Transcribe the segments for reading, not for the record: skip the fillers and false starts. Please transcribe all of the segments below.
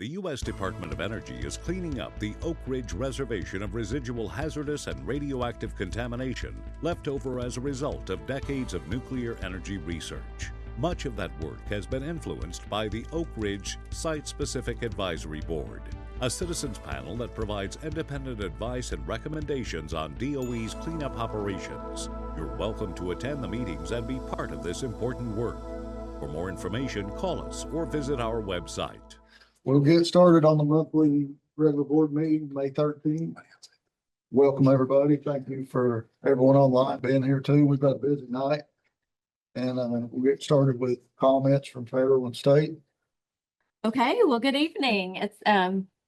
The U.S. Department of Energy is cleaning up the Oak Ridge Reservation of residual hazardous and radioactive contamination left over as a result of decades of nuclear energy research. Much of that work has been influenced by the Oak Ridge Site-Specific Advisory Board, a citizens panel that provides independent advice and recommendations on DOE's cleanup operations. You're welcome to attend the meetings and be part of this important work. For more information, call us or visit our website. We'll get started on the monthly regular board meeting, May 13th. Welcome, everybody. Thank you for everyone online being here too. We've got a busy night. And we'll get started with comments from federal and state. Okay, well, good evening. It's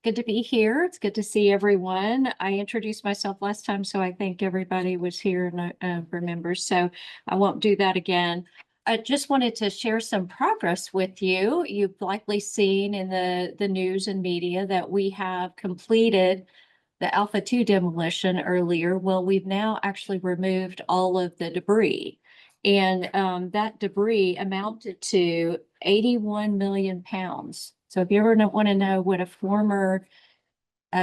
good to be here. It's good to see everyone. I introduced myself last time, so I think everybody was here and remembers. So I won't do that again. I just wanted to share some progress with you. You've likely seen in the news and media that we have completed the Alpha 2 demolition earlier. Well, we've now actually removed all of the debris. And that debris amounted to 81 million pounds. So if you ever want to know what a former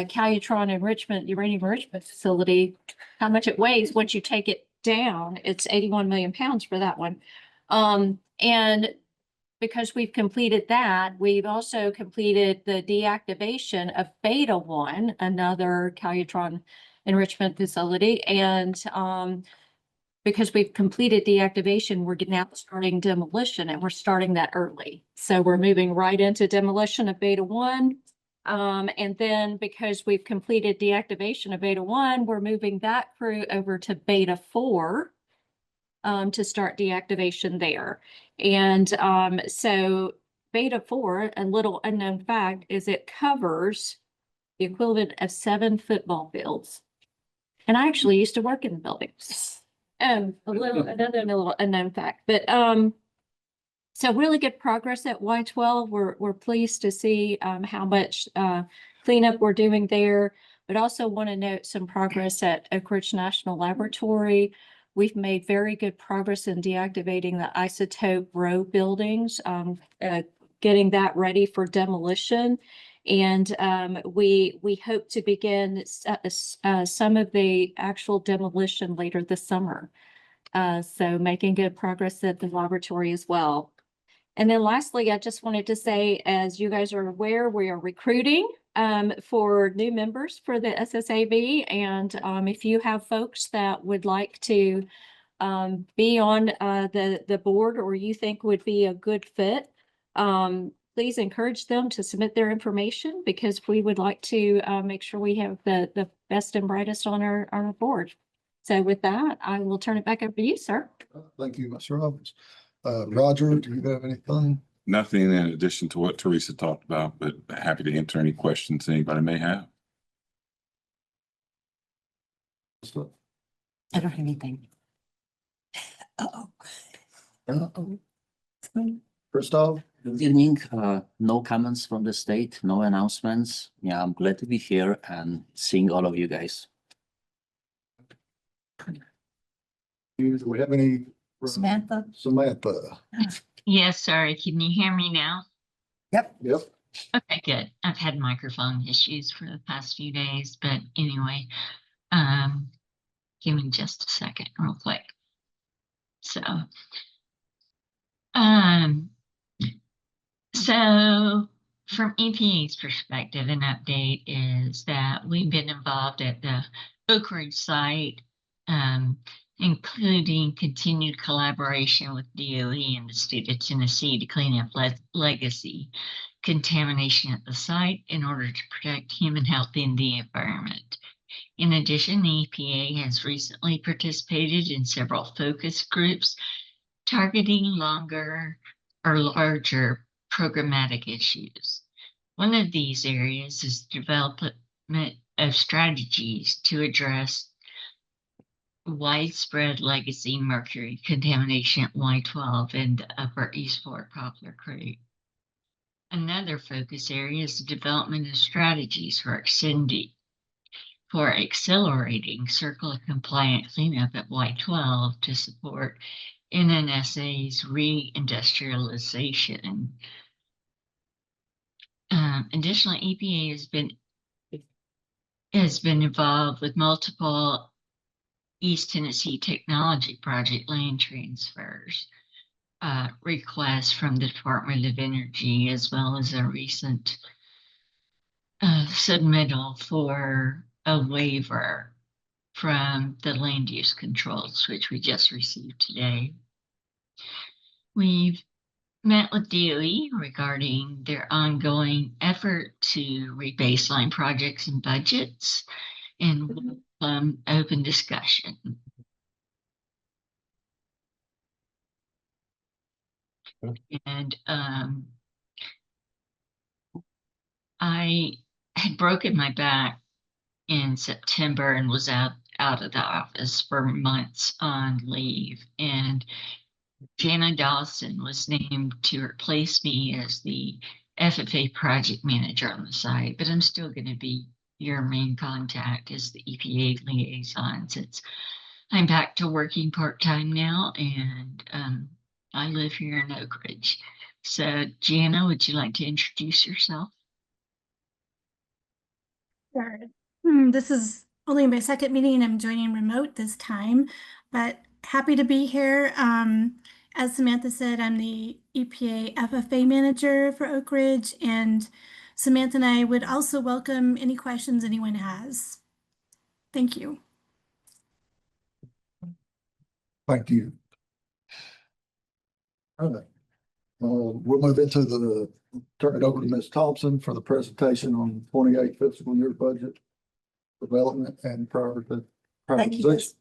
Calutron uranium enrichment facility, how much it weighs once you take it down, it's 81 million pounds for that one. And because we've completed that, we've also completed the deactivation of Beta 1, another Calutron enrichment facility. And because we've completed deactivation, we're now starting demolition, and we're starting that early. So we're moving right into demolition of Beta 1. And then because we've completed deactivation of Beta 1, we're moving that crew over to Beta 4. To start deactivation there. And so Beta 4, a little unknown fact, is it covers the equivalent of 7 football fields. And I actually used to work in the buildings. Another little unknown fact. But so really good progress at Y12. We're pleased to see how much cleanup we're doing there, but also want to note some progress at Oak Ridge National Laboratory. We've made very good progress in deactivating the isotope row buildings, getting that ready for demolition. And we hope to begin some of the actual demolition later this summer. So making good progress at the laboratory as well. And then lastly, I just wanted to say, as you guys are aware, we are recruiting for new members for the SSAB. And if you have folks that would like to be on the board, or you think would be a good fit, please encourage them to submit their information, because we would like to make sure we have the best and brightest on our board. So with that, I will turn it back over to you, sir. Thank you, Ms. Roberts. Roger, do you have anything? Nothing in addition to what Teresa talked about, but happy to answer any questions anybody may have. I don't have anything. Christoph? Good evening. No comments from the state, no announcements. Yeah, I'm glad to be here and seeing all of you guys. Do we have any? Samantha? Samantha. Yes, sorry. Can you hear me now? Yep. Okay, good. I've had microphone issues for the past few days, but anyway, give me just a second real quick. So from EPA's perspective, an update is that we've been involved at the Oak Ridge site, including continued collaboration with DOE and the state of Tennessee to clean up legacy contamination at the site in order to protect human health in the environment. In addition, the EPA has recently participated in several focus groups targeting longer or larger programmatic issues. One of these areas is the development of strategies to address widespread legacy mercury contamination at Y12 and the Upper East Fork Poplar Creek. Another focus area is the development of strategies for accelerating circular compliant cleanup at Y12 to support NNSA's reindustrialization. Additionally, EPA has been involved with multiple East Tennessee Technology Project land transfers, requests from the Department of Energy, as well as a recent submittal for a waiver from the land use controls, which we just received today. We've met with DOE regarding their ongoing effort to rebaseline projects and budgets and open discussion. And I had broken my back in September and was out of the office for months on leave. And Jana Dawson was named to replace me as the FFA project manager on the site, but I'm still going to be your main contact as the EPA liaison since I'm back to working part-time now, and I live here in Oak Ridge. So Jana, would you like to introduce yourself? Sure. This is only my second meeting. I'm joining remote this time, but happy to be here. As Samantha said, I'm the EPA FFA manager for Oak Ridge, and Samantha and I would also welcome any questions anyone has. Thank you. Thank you. All right. We'll move into turn it over to Ms. Thompson for the presentation on 28 fiscal year budget development and Thank you prioritization. guys.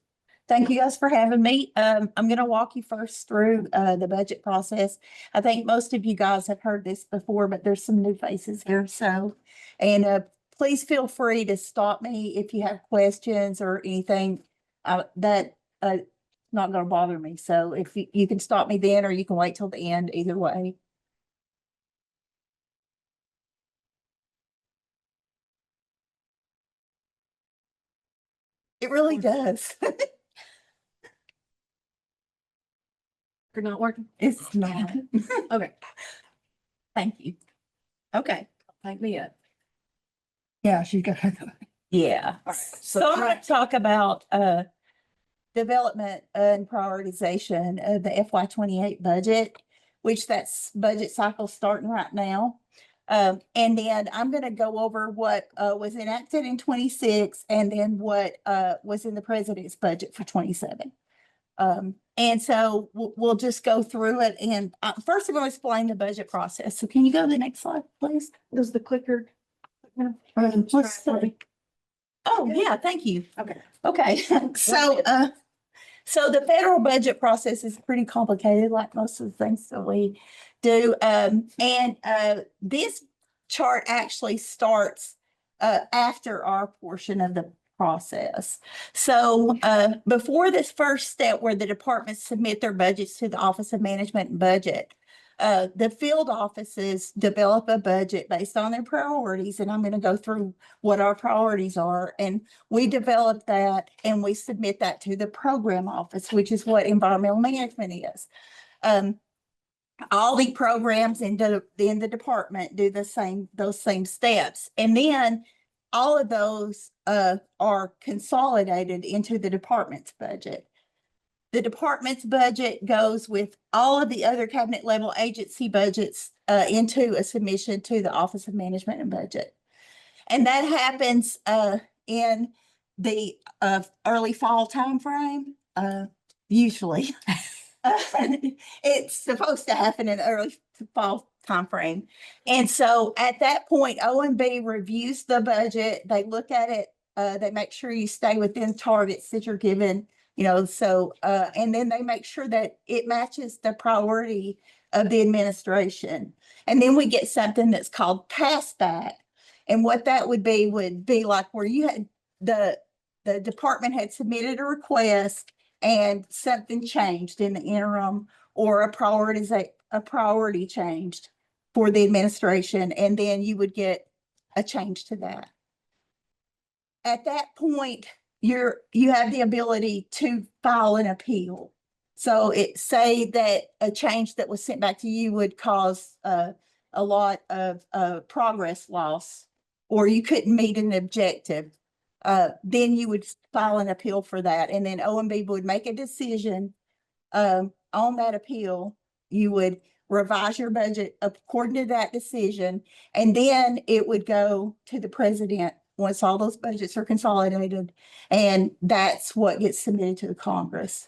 Thank you guys for having me. I'm going to walk you first through the budget process. I think most of you guys have heard this before, but there's some new faces here. So, and please feel free to stop me if you have questions or anything that not going to bother me. So if you can stop me then, or you can wait till the end, either way. It really does. You're not working? It's not. Okay. Thank you. Okay. Thank me up. Yeah, she got it. Yeah. All right. So I'm going to talk about development and prioritization of the FY 28 budget, which that's budget cycle starting right now. And then I'm going to go over what was enacted in 26 and then what was in the president's budget for 27. And so we'll just go through it. And first I'm going to explain the budget process. So can you go to the next slide, please? Does the clicker? What's the- Oh, yeah, thank you. Okay. Okay, so the federal budget process is pretty complicated, like most of the things that we do. This chart actually starts after our portion of the process. So before this first step where the departments submit their budgets to the Office of Management and Budget, the field offices develop a budget based on their priorities, and I'm going to go through what our priorities are. And we develop that and we submit that to the program office, which is what environmental management is. All the programs in the department do those same steps. And then all of those are consolidated into the department's budget. The department's budget goes with all of the other cabinet level agency budgets into a submission to the Office of Management and Budget. And that happens in the early fall timeframe, usually. It's supposed to happen in the early fall timeframe. And so at that point, OMB reviews the budget. They look at it. They make sure you stay within targets that you're given. And then they make sure that it matches the priority of the administration. And then we get something that's called pass back. And what that would be like where you had the department had submitted a request and something changed in the interim, or a priority changed for the administration. And then you would get a change to that. At that point, you have the ability to file an appeal. So say that a change that was sent back to you would cause a lot of progress loss, or you couldn't meet an objective, then you would file an appeal for that, and then OMB would make a decision on that appeal. You would revise your budget according to that decision, and then it would go to the president once all those budgets are consolidated, and that's what gets submitted to the Congress.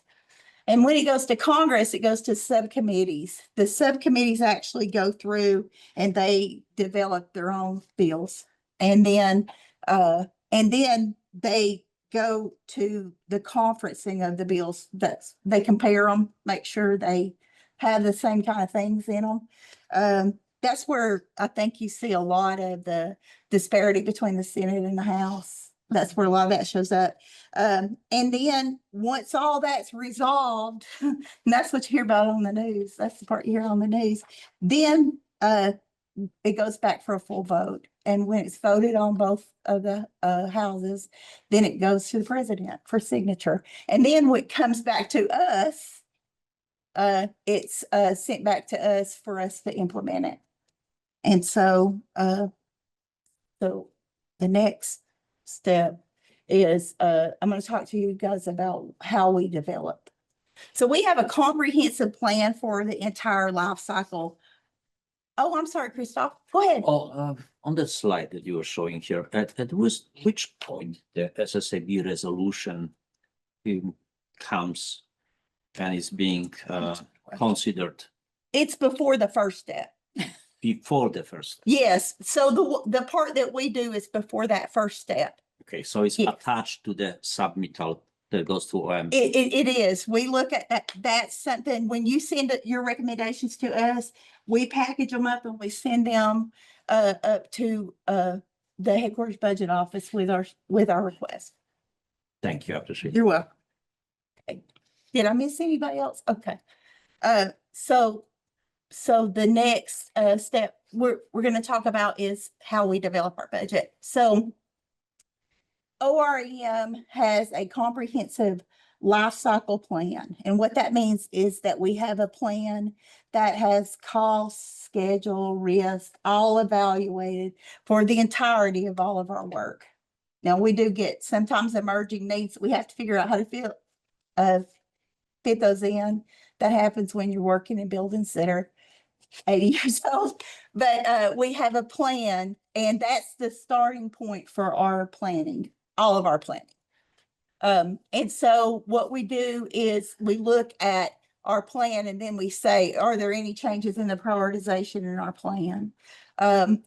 And when it goes to Congress, it goes to subcommittees. The subcommittees actually go through and they develop their own bills. And then they go to the conferencing of the bills. They compare them, make sure they have the same kind of things in them. That's where I think you see a lot of the disparity between the Senate and the House. That's where a lot of that shows up. And then once all that's resolved, and that's what you hear about on the news, that's the part you hear on the news, then it goes back for a full vote. And when it's voted on both of the houses, then it goes to the president for signature. And then when it comes back to us, it's sent back to us for us to implement it. And so the next step is I'm going to talk to you guys about how we develop. So we have a comprehensive plan for the entire life cycle. Oh, I'm sorry, Christoph. Go ahead. Oh, on the slide that you were showing here, at which point the SSAB resolution comes and is being considered It's before the first step. before the first? Yes. So the part that we do is before that first step. Okay, so it's Yes. attached to the submittal that goes to OMB. It is. We look at that. That's something, when you send your recommendations to us, we package them up and we send them up to the headquarters budget office with our request. Thank you, I appreciate it. You're welcome. Okay. Did I miss anybody else? Okay. So the next step we're going to talk about is how we develop our budget. So OREM has a comprehensive life cycle plan. And what that means is that we have a plan that has cost, schedule, risk, all evaluated for the entirety of all of our work. Now, we do get sometimes emerging needs. We have to figure out how to fit those in. That happens when you're working in buildings that are 80 years old. But we have a plan, and that's the starting point for our planning, all of our planning. And so what we do is we look at our plan and then we say, are there any changes in the prioritization in our plan?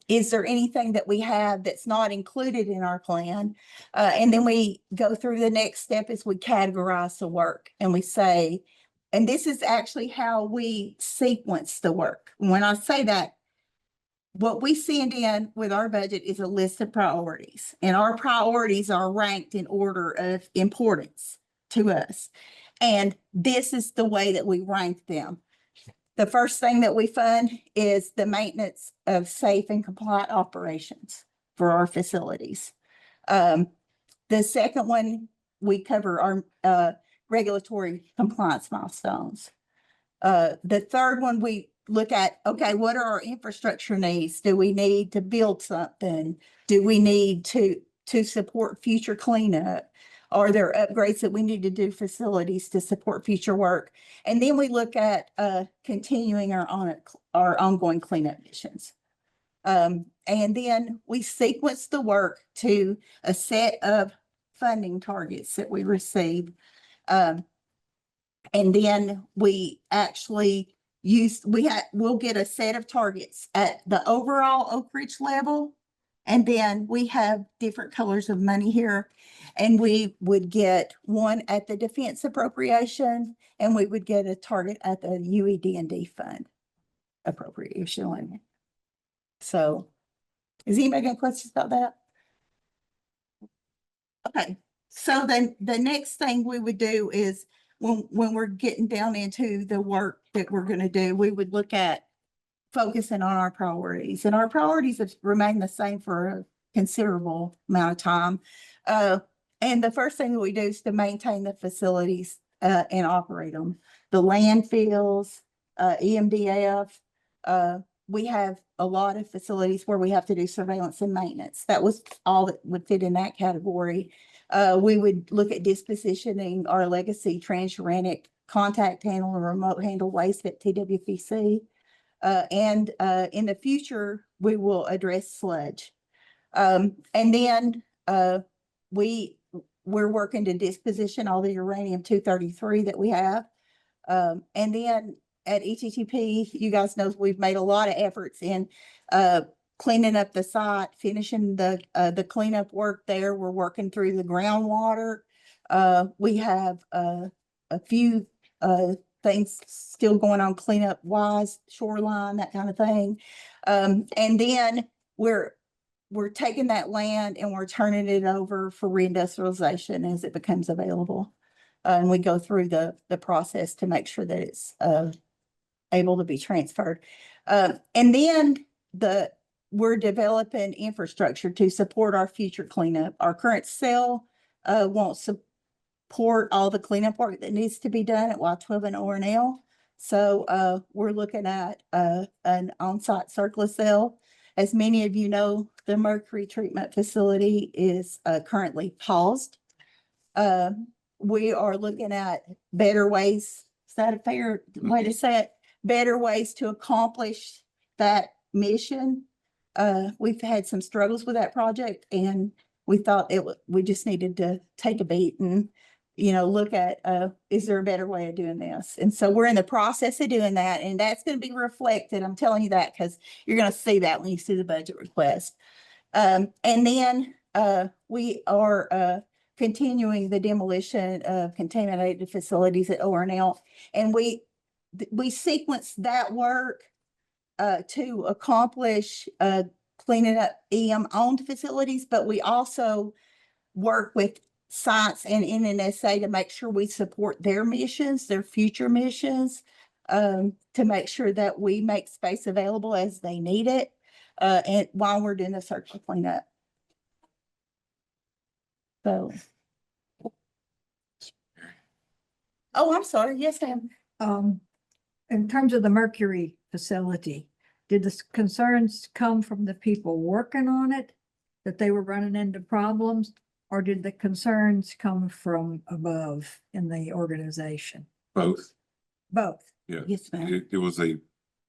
Is there anything that we have that's not included in our plan? And then we go through the next step is we categorize the work and we say, and this is actually how we sequence the work. When I say that, what we send in with our budget is a list of priorities, and our priorities are ranked in order of importance to us. And this is the way that we rank them. The first thing that we fund is the maintenance of safe and compliant operations for our facilities. The second one, we cover our regulatory compliance milestones. The third one, we look at, okay, what are our infrastructure needs? Do we need to build something? Do we need to support future cleanup? Are there upgrades that we need to do facilities to support future work? And then we look at continuing our ongoing cleanup missions. And then we sequence the work to a set of funding targets that we receive. And then we actually we'll get a set of targets at the overall Oak Ridge level. And then we have different colors of money here. And we would get one at the defense appropriation, and we would get a target at the UED&D fund appropriation limit. So is anybody got questions about that? Okay. So then the next thing we would do is when we're getting down into the work that we're going to do, we would look at focusing on our priorities, and our priorities have remained the same for a considerable amount of time. And the first thing that we do is to maintain the facilities and operate them. The landfills, EMDF, we have a lot of facilities where we have to do surveillance and maintenance. That was all that would fit in that category. We would look at dispositioning our legacy transuranic contact handle and remote handle waste at TWPC. And in the future, we will address sludge. And then we're working to disposition all the uranium-233 that we have. And then at ETTP, you guys know we've made a lot of efforts in cleaning up the site, finishing the cleanup work there. We're working through the groundwater. We have a few things still going on cleanup wise, shoreline, that kind of thing. And then we're taking that land and we're turning it over for reindustrialization as it becomes available. And we go through the process to make sure that it's able to be transferred. And then we're developing infrastructure to support our future cleanup. Our current cell won't support all the cleanup work that needs to be done at Y12 and ORNL. So we're looking at an on-site circular cell. As many of you know, the mercury treatment facility is currently paused. We are looking at better ways, is that a fair way to say it? Better ways to accomplish that mission. We've had some struggles with that project and we thought we just needed to take a beat and, look at, is there a better way of doing this? And so we're in the process of doing that, and that's going to be reflected. I'm telling you that because you're going to see that when you see the budget request. And then we are continuing the demolition of contaminated facilities at ORNL. And we sequence that work to accomplish cleaning up EM owned facilities, but we also work with Science and NNSA to make sure we support their missions, their future missions, to make sure that we make space available as they need it, and while we're doing the circular cleanup. So. Oh, I'm sorry. Yes, ma'am. In terms of the mercury facility, did the concerns come from the people working on it, that they were running into problems? Or did the concerns come from above in the organization? Both. Both. Yeah. Yes, ma'am.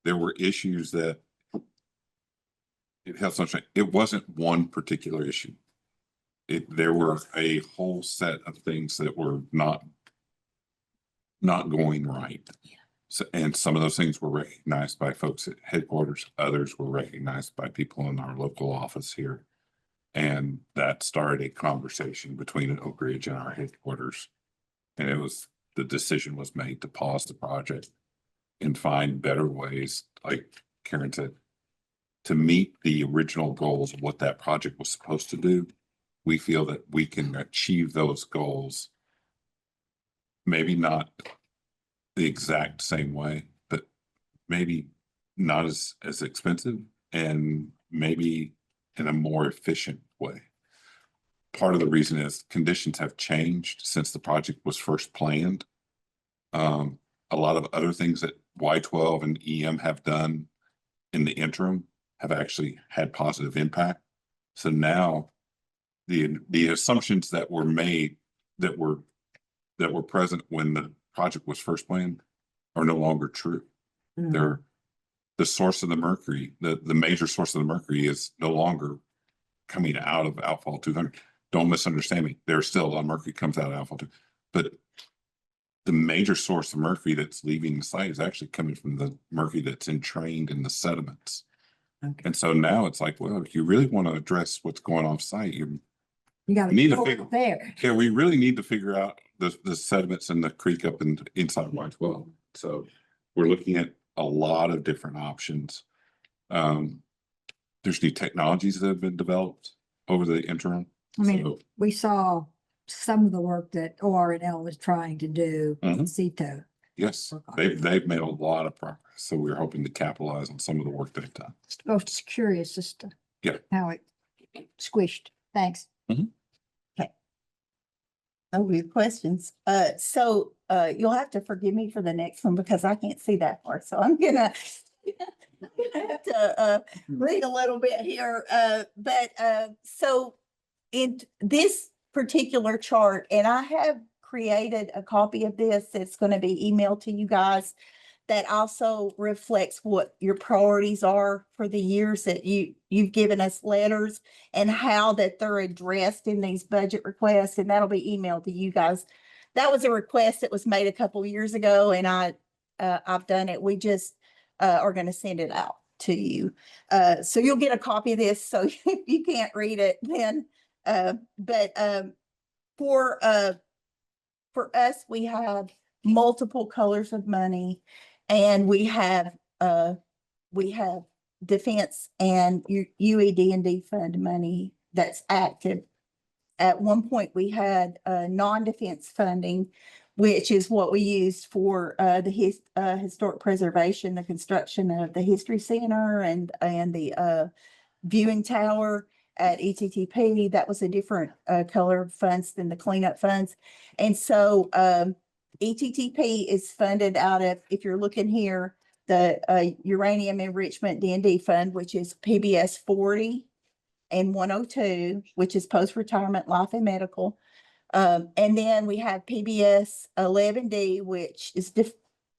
There were issues that it wasn't one particular issue. There were a whole set of things that were not going right. So, and some of those things were recognized by folks at headquarters. Others were recognized by people in our local office here. And that started a conversation between Oak Ridge and our headquarters. And the decision was made to pause the project and find better ways, like Karen said, to meet the original goals of what that project was supposed to do. We feel that we can achieve those goals, maybe not the exact same way, but maybe not as expensive and maybe in a more efficient way. Part of the reason is conditions have changed since the project was first planned. A lot of other things that Y12 and EM have done in the interim have actually had positive impact. So now the assumptions that were made that were present when the project was first planned are no longer true. They're the source of the mercury, the major source of the mercury is no longer coming out of outfall 200. Don't misunderstand me. There's still a lot of mercury comes out of outfall 200, but the major source of mercury that's leaving the site is actually coming from the mercury that's entrained in the sediments. Okay. And so now it's like, well, if you really want to address what's going off site, You got need to to figure- there. yeah, we really need to figure out the sediments in the creek up inside Y12. So we're looking at a lot of different options. There's new technologies that have been developed over the interim. I mean, So, we saw some of the work that ORNL was trying to do in Mhm. CETO. yes, work on they've made a lot of progress. So we're hoping to capitalize on some of the work they've done. I was just curious as to Yeah. how it squished. Thanks. Oh, your questions. So you'll have to forgive me for the next one because I can't see that far. So I'm gonna I have to read a little bit here, so in this particular chart, and I have created a copy of this that's going to be emailed to you guys that also reflects what your priorities are for the years that you've given us letters and how that they're addressed in these budget requests, and that'll be emailed to you guys. That was a request that was made a couple of years ago, and I've done it. We just are going to send it out to you. So you'll get a copy of this. So if you can't read it, then for us, we have multiple colors of money, and we have defense and UED&D fund money that's active. At one point, we had non-defense funding, which is what we used for the historic preservation, the construction of the History Center and the viewing tower at ETTP. That was a different color of funds than the cleanup funds. And so ETTP is funded out of, if you're looking here, the Uranium Enrichment D&D Fund, which is PBS 40 and 102, which is post-retirement life and medical. And then we have PBS 11D, which is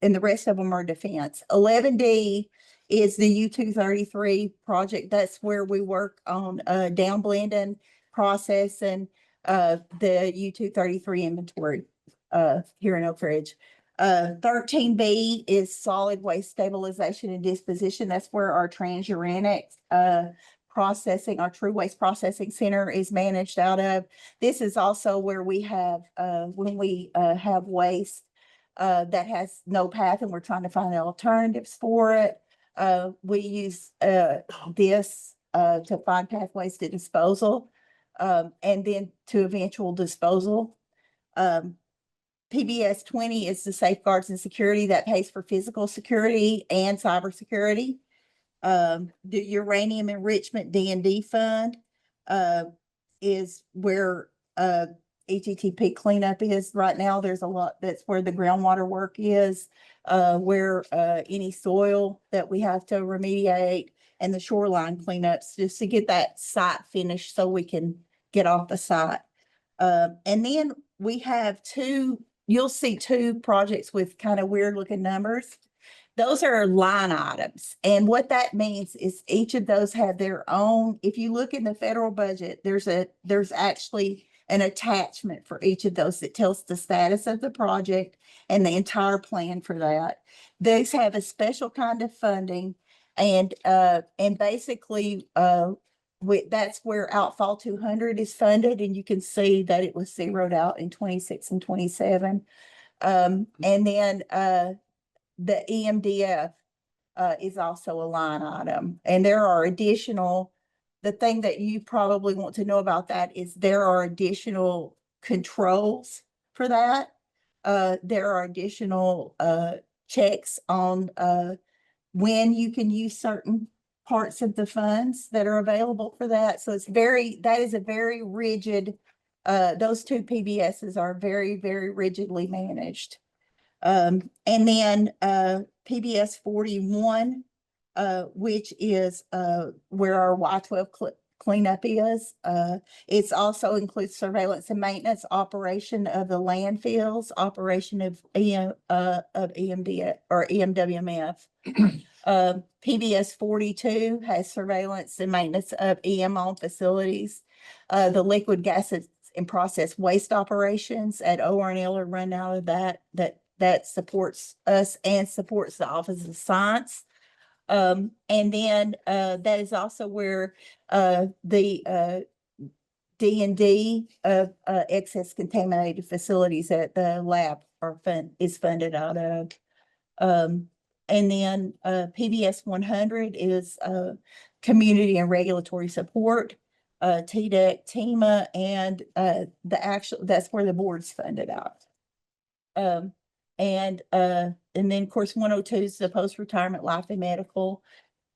and the rest of them are defense. 11D is the U233 project. That's where we work on down blending process and the U233 inventory here in Oak Ridge. 13B is solid waste stabilization and disposition. That's where our transuranic processing, our true waste processing center is managed out of. This is also where we have, when we have waste that has no path and we're trying to find alternatives for it. We use this to find pathways to disposal and then to eventual disposal. PBS 20 is the safeguards and security that pays for physical security and cybersecurity. The Uranium Enrichment D&D Fund is where ETTP cleanup is right now. There's a lot, that's where the groundwater work is, where any soil that we have to remediate and the shoreline cleanups just to get that site finished so we can get off the site. And then we have you'll see two projects with kind of weird looking numbers. Those are line items. And what that means is each of those have their own. If you look in the federal budget, there's actually an attachment for each of those that tells the status of the project and the entire plan for that. Those have a special kind of funding, and basically that's where Outfall 200 is funded, and you can see that it was zeroed out in 26 and 27. And then the EMDF is also a line item, and there are additional. The thing that you probably want to know about that is there are additional controls for that. There are additional checks on when you can use certain parts of the funds that are available for that. So that is a very rigid, those two PBSs are very, very rigidly managed. And then PBS 41, which is where our Y12 cleanup is. It's also includes surveillance and maintenance, operation of the landfills, operation of EMD or EMWMF. PBS 42 has surveillance and maintenance of EM on facilities. The liquid gases and process waste operations at ORNL are run out of that supports us and supports the Office of Science. And then that is also where the D&D of excess contaminated facilities at the lab is funded out of. And then PBS 100 is community and regulatory support, TDEC, TEMA, and that's where the board's funded out. And then of course 102 is the post-retirement life and medical.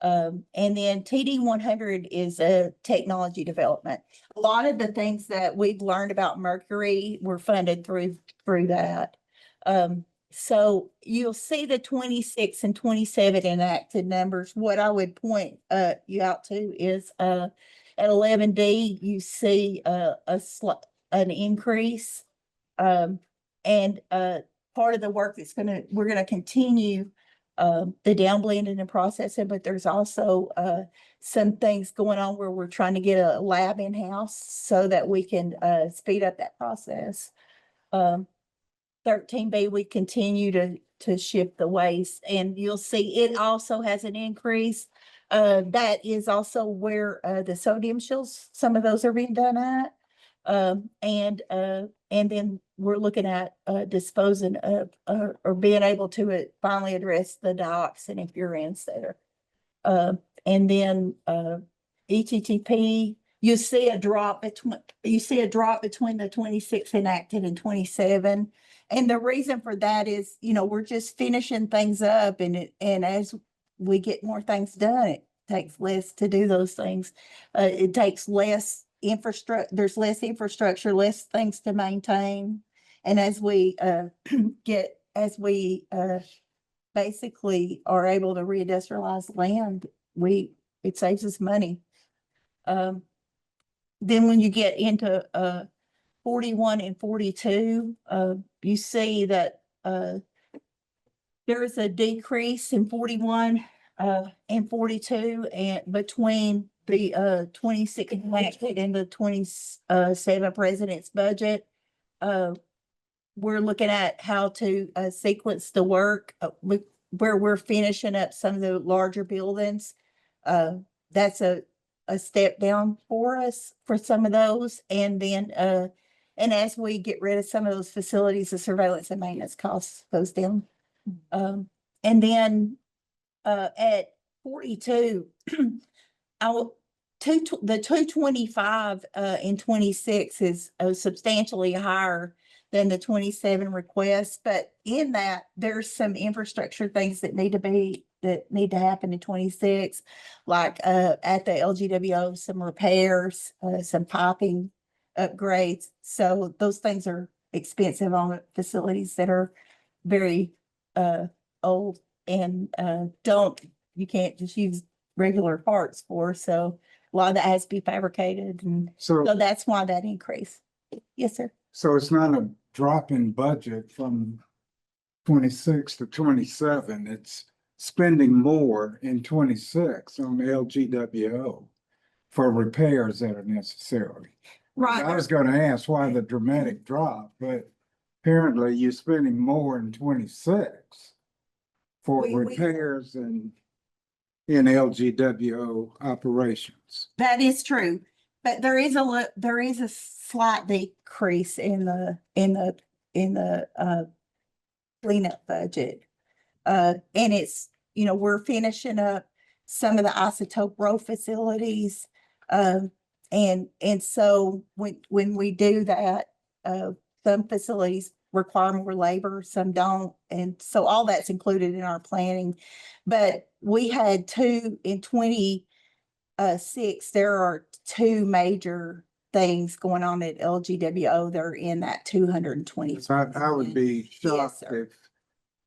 And then TD 100 is a technology development. A lot of the things that we've learned about mercury were funded through that. So you'll see the 26 and 27 enacted numbers. What I would point you out to is at 11D, you see an increase. And part of the work we're gonna continue the down blending and processing, but there's also some things going on where we're trying to get a lab in-house so that we can speed up that process. 13B, we continue to shift the waste, and you'll see it also has an increase. That is also where the sodium shields, some of those are being done at. And then we're looking at disposing of or being able to finally address the dioxin and furans there. And then ETTP, you see a drop between the 26 enacted and 27. And the reason for that is, we're just finishing things up, and as we get more things done, it takes less to do those things. It takes less infrastructure, there's less infrastructure, less things to maintain. And as we basically are able to reindustrialize land, it saves us money. Then when you get into 41 and 42, you see that there is a decrease in 41 and 42, and between the 26 enacted and the 27 president's budget. We're looking at how to sequence the work where we're finishing up some of the larger buildings. That's a step down for us for some of those. And then, and as we get rid of some of those facilities, the surveillance and maintenance costs goes down. And then at 42, the 225 in 26 is substantially higher than the 27 requests, but in that there's some infrastructure things that need to happen in 26, like at the LGWO, some repairs, some piping upgrades. So those things are expensive on facilities that are very old and you can't just use regular parts for. So a lot of that has to be fabricated, and so that's why that increase. Yes, sir. So it's not a drop in budget from 26 to 27. It's spending more in 26 on LGWO for repairs that are necessary. Right. I was going to ask why the dramatic drop, but apparently you're spending more in 26 for repairs and in LGWO operations. That is true, but there is a slight decrease in the cleanup budget. And it's, we're finishing up some of the isotope row facilities. And so when we do that, some facilities require more labor, some don't. And so all that's included in our planning. But we had two in 26, there are two major things going on at LGWO. They're in that 220. So I would be shocked sir.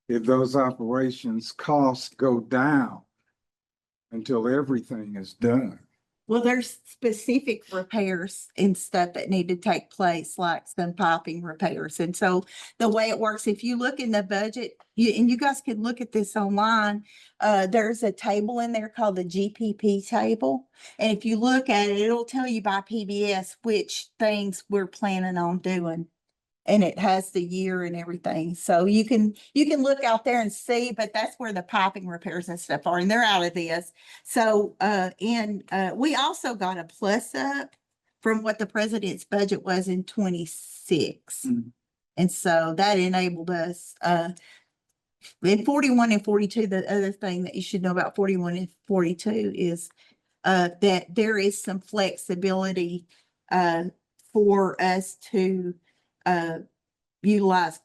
if those operations costs go down until everything is done. Well, there's specific repairs and stuff that need to take place, like some piping repairs. And so the way it works, if you look in the budget, and you guys can look at this online, there's a table in there called the GPP table. And if you look at it, it'll tell you by PBS which things we're planning on doing. And it has the year and everything. So you can look out there and see, but that's where the piping repairs and stuff are, and they're out of this. So, we also got a plus up from what the president's budget was in 26. Mm. And so that enabled us, in 41 and 42, the other thing that you should know about 41 and 42 is, that there is some flexibility, for us to, utilize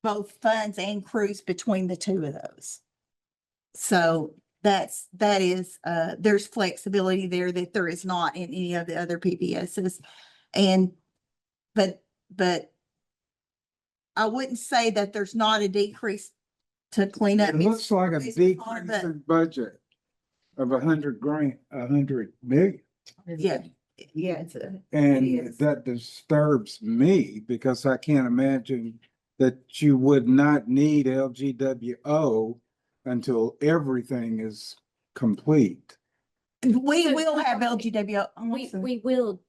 both funds and crews between the two of those. So that is, there's flexibility there that there is not in any of the other PBSs. And, but I wouldn't say that there's not a decrease to clean up. It looks like a It's part of decrease it. in budget of 100 million. Yeah, yeah, it's And is. that disturbs me because I can't imagine that you would not need LGWO until everything is complete. We So- will have LGWO. We will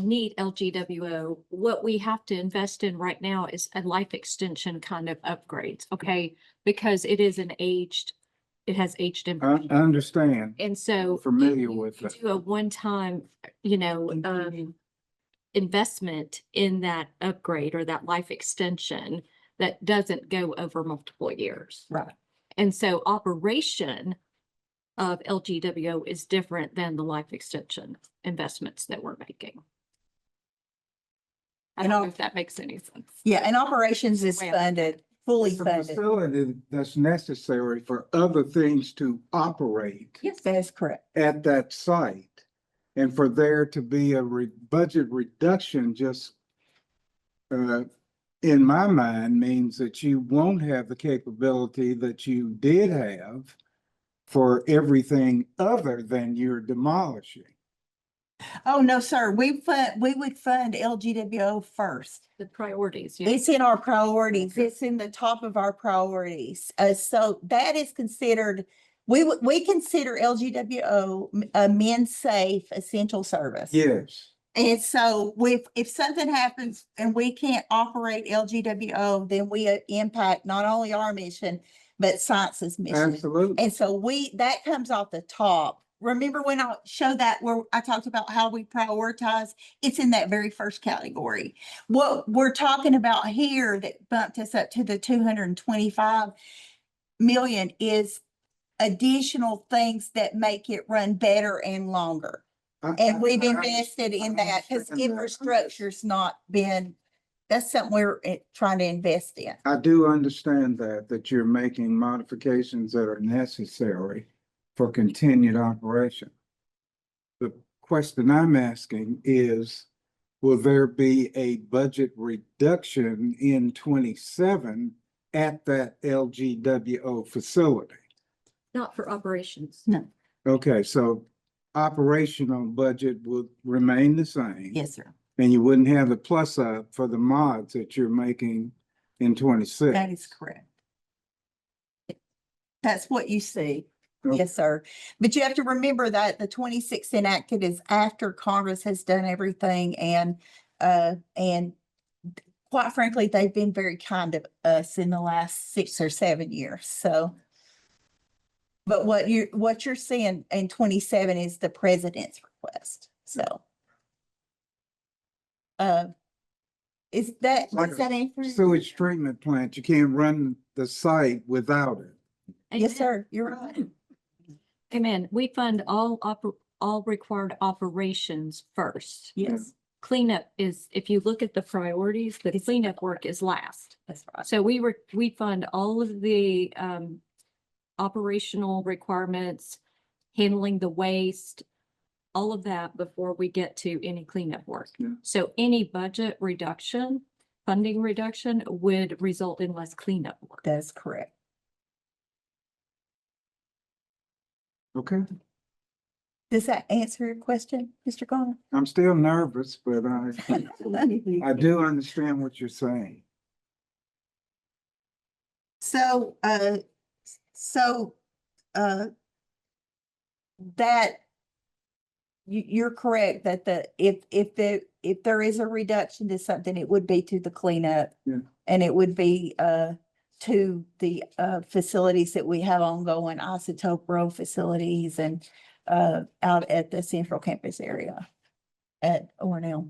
need LGWO. What we have to invest in right now is a life extension kind of upgrades, okay? Because it has aged I infrastructure. understand, And so. familiar if you with it. Do a one-time, investment in that upgrade or that life extension that doesn't go over multiple years. Right. And so operation of LGWO is different than the life extension investments that we're making. I And don't know al- if that makes any sense. Yeah, and operations is Well, funded, fully It's a funded. facility that's necessary for other things to operate Yes, that is correct. at that site. And for there to be a budget reduction just in my mind means that you won't have the capability that you did have for everything other than you're demolishing. Oh, no, sir. We would fund LGWO first. The priorities, yeah. It's in our priorities. It's in the top of our priorities. So that is considered, we consider LGWO a men's safe essential service. Yes, And so if something happens and we can't operate LGWO, then we impact not only our mission, but science's mission. absolutely. And so that comes off the top. Remember when I showed that where I talked about how we prioritize? It's in that very first category. What we're talking about here that bumped us up to the 225 million is additional things that make it run better and longer. And we've invested in that because infrastructure's not been, that's something we're trying to invest in. I do understand that you're making modifications that are necessary for continued operation. The question I'm asking is, will there be a budget reduction in 27 at that LGWO facility? Not for operations. No. Okay, so operational budget would remain the same. Yes, sir. And you wouldn't have the plus up for the mods that you're making in 26. That is correct. That's what you see. Okay. Yes, sir. But you have to remember that the 26 enacted is after Congress has done everything and quite frankly, they've been very kind to us in the last 6 or 7 years. So, but what you're seeing in 27 is the president's request. So, is that, Like does a that answer? Sewage treatment plant, you can't run the site without it. Yes, sir. You're right. Amen. We fund all required operations first. Yes, Cleanup is, if you look at the priorities, the cleanup work is last. that's right. So we fund all of the operational requirements, handling the waste, all of that before we get to any cleanup work. Yeah. So any budget reduction, funding reduction would result in less cleanup work. That's correct. Okay, Does that answer your question, Mr. Garner? I'm still nervous, but I do understand what you're saying. So, that you're correct that if there is a reduction to something, it would be to the cleanup. Yeah. And it would be, to the, facilities that we have ongoing, isotope row facilities and, out at the central campus area at Ornell.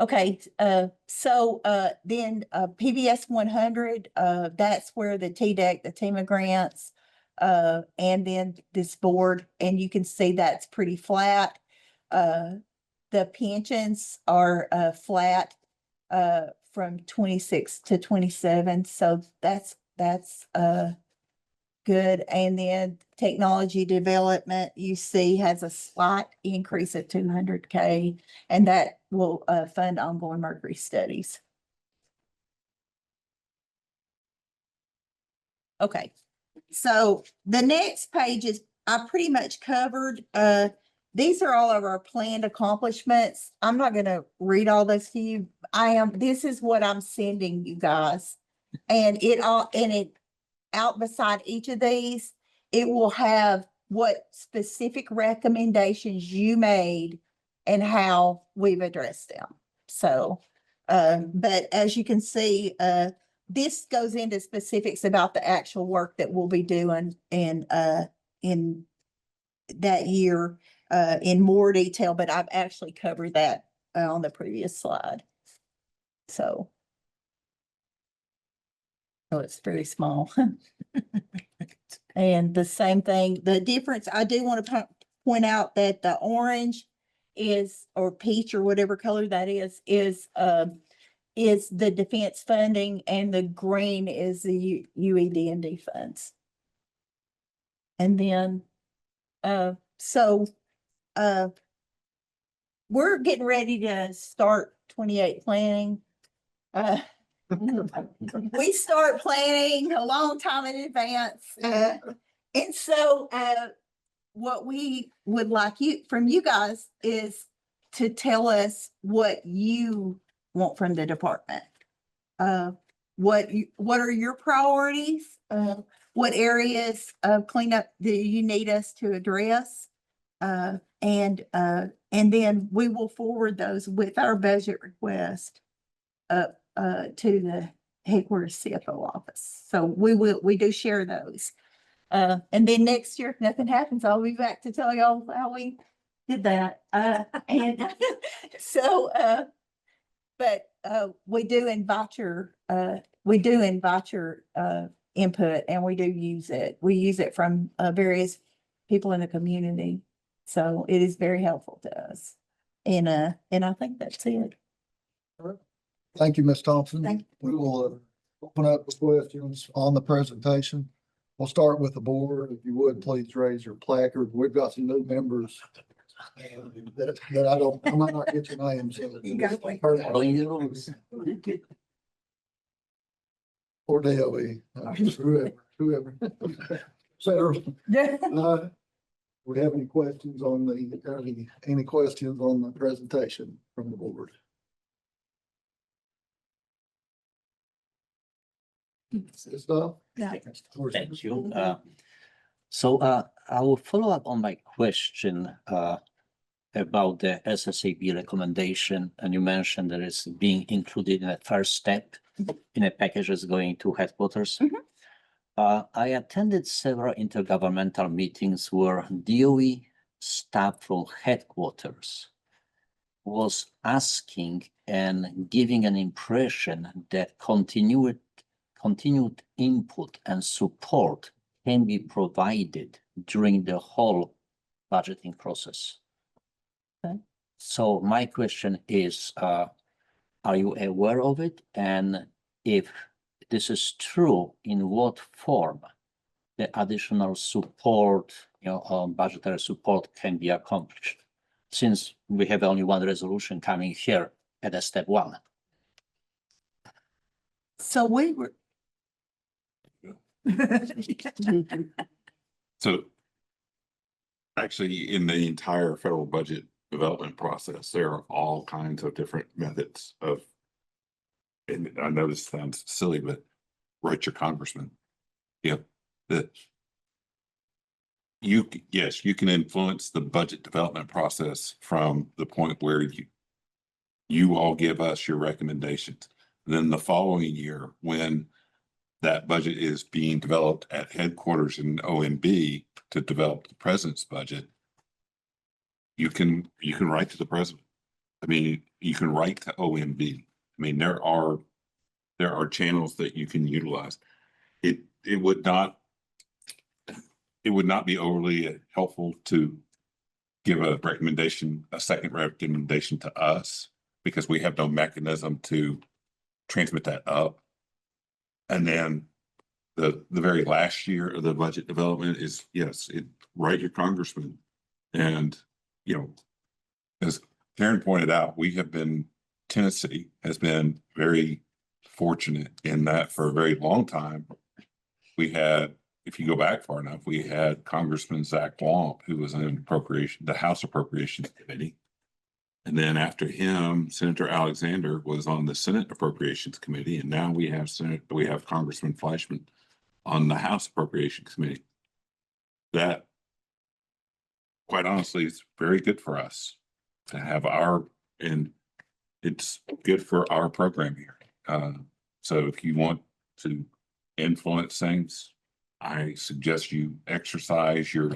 Okay, so then PBS 100, that's where the TDEC, the TEMA grants, and then this board, and you can see that's pretty flat. The pensions are flat from 26 to 27, so that's good. And then technology development, you see, has a slight increase of 200K, and that will fund ongoing mercury studies. Okay, so the next page is, I pretty much covered, these are all of our planned accomplishments. I'm not gonna read all this to you. This is what I'm sending you guys. And it out beside each of these, it will have what specific recommendations you made and how we've addressed them. So, but as you can see, this goes into specifics about the actual work that we'll be doing in that year, in more detail, but I've actually covered that on the previous slide. So. Oh, it's very small. And the same thing, the difference, I do want to point out that the orange is, or peach or whatever color that is the defense funding, and the green is the UED&D funds. And then, we're getting ready to start 28 planning. We start planning a long time in advance. And so, what we would like from you guys is to tell us what you want from the department. What are your priorities? What areas of cleanup do you need us to address? And then we will forward those with our budget request up to the headquarters CFO office. So we do share those. And then next year, if nothing happens, I'll be back to tell y'all how we did that. And so, but we do invite your input, and we do use it. We use it from various people in the community. So it is very helpful to us. And I think that's it. Thank you, Ms. Thompson. Thank you. We will open up the questions on the presentation. We'll start with the board. If you would, please raise your placard. We've got some new members that I might not get your names. You got it. Following the rules. Or DOE, whoever. Sarah, we have any questions on any questions on the presentation from the board? Stuff? Yeah. Thank you. So I will follow up on my question about the SSAB recommendation, and you mentioned that it's being included in a first step in a package that's going to headquarters. I attended several intergovernmental meetings where DOE staff from headquarters was asking and giving an impression that continued input and support can be provided during the whole budgeting process. Okay. So my question is, are you aware of it? And if this is true, in what form the additional support, budgetary support can be accomplished? Since we have only one resolution coming here at a step one. So we were. So actually, in the entire federal budget development process, there are all kinds of different methods of, and I know this sounds silly, but write your congressman. That yes, you can influence the budget development process from the point where you all give us your recommendations. Then the following year, when that budget is being developed at headquarters in OMB to develop the president's budget, you can write to the president. I mean, you can write to OMB. I mean, there are channels that you can utilize. It would not be overly helpful to give a second recommendation to us, because we have no mechanism to transmit that up. And then the very last year of the budget development is, write your congressman. And, as Karen pointed out, Tennessee has been very fortunate in that for a very long time. we had, if you go back far enough, we had Congressman Zach Wamp, who was in the House Appropriations Committee. And then after him, Senator Alexander was on the Senate Appropriations Committee, and now we have Congressman Fleischman on the House Appropriations Committee. That, quite honestly, is very good for us to have and it's good for our program here. So if you want to influence things, I suggest you exercise your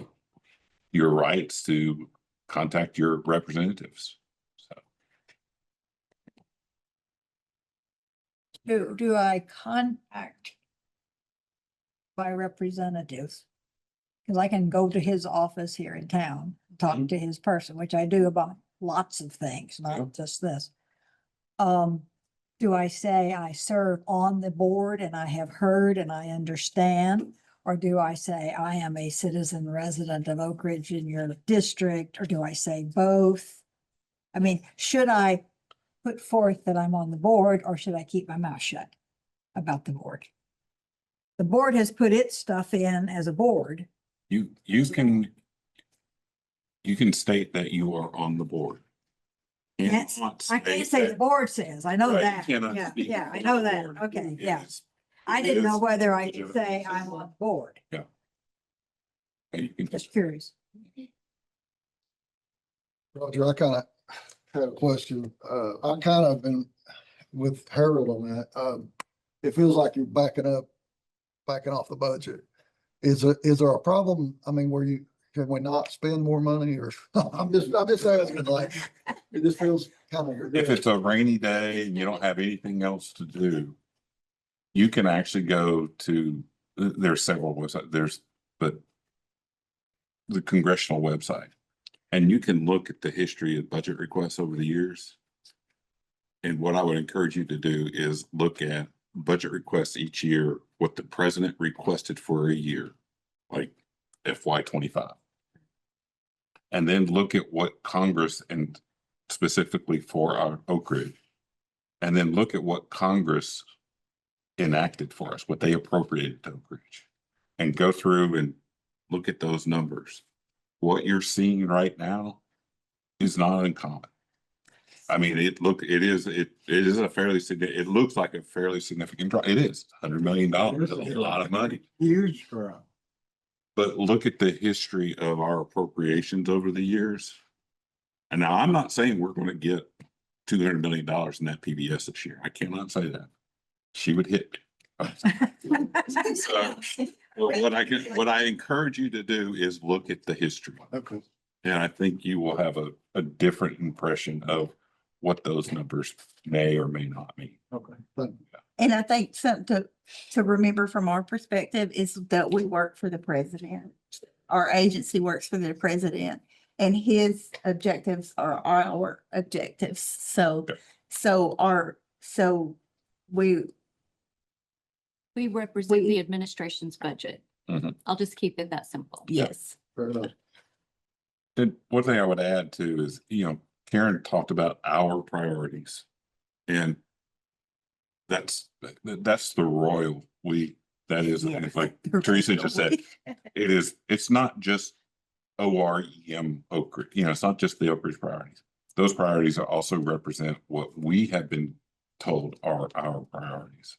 rights to contact your representatives. So Do I contact my representatives? Because I can go to his office here in town, talk to his person, which I do about lots of things, not just this. Do I say I serve on the board and I have heard and I understand? Or do I say I am a citizen resident of Oak Ridge in your district? Or do I say both? I mean, should I put forth that I'm on the board or should I keep my mouth shut about the board? The board has put its stuff in as a board. you can state that you are on the board. Yes, Cannot I can't state say the that- board says, I know Right, you that. cannot Yeah, speak yeah, I for know the that. board. Okay, It yeah. is- I it didn't know is whether I could legitimate. say I'm on board. and you can Just curious. Roger, I kind of had a question. I kind of been with Harold on that. It feels like you're backing off the budget. Is there a problem? I mean, can we not spend more money or I'm just asking, like, it just feels kind of. If it's a rainy day and you don't have anything else to do, you can actually go to, there's several websites, but the congressional website, and you can look at the history of budget requests over the years. And what I would encourage you to do is look at budget requests each year, what the president requested for a year, like FY25. And then look at what Congress, and specifically for our Oak Ridge, and then look at what Congress enacted for us, what they appropriated to Oak Ridge, and go through and look at those numbers. What you're seeing right now is not uncommon. I mean, it is a fairly significant, it looks like a fairly significant drop. It is $100 million, a lot of money. Huge drop. But look at the history of our appropriations over the years. And now I'm not saying we're going to get $200 million in that PBS this year. I cannot say that. She would hit me. What I encourage you to do is look at the history. Okay. And I think you will have a different impression of what those numbers may or may not mean. Okay. Thank you. And I think something to remember from our perspective is that we work for the president. Our agency works for the president and his objectives are our objectives. So, we, We represent the administration's budget. Mhm. I'll just keep it that simple. yes. Fair enough. And one thing I would add too is, Karen talked about our priorities. And that's the royal that is, like Teresa just said, it's not just OREM Oak Ridge, it's not just the Oak Ridge priorities. Those priorities also represent what we have been told are our priorities.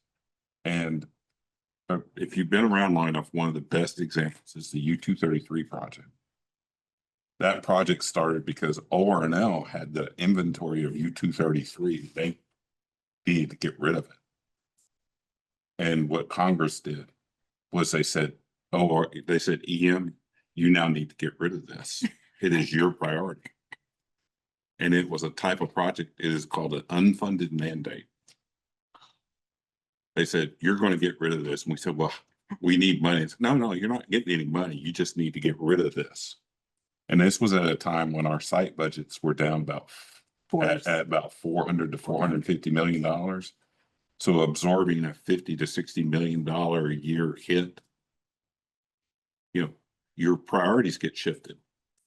And if you've been around long enough, one of the best examples is the U-233 project. That project started because ORNL had the inventory of U-233. They needed to get rid of it. And what Congress did was they said, EM, you now need to get rid of this. It is your priority. And it was a type of project, it is called an unfunded mandate. They said, you're going to get rid of this. And we said, well, we need money. Said, no, you're not getting any money. You just need to get rid of this. And this was at a time when our site budgets were down at about $400 to $450 million. So absorbing a $50 to $60 million a year hit, your priorities get shifted.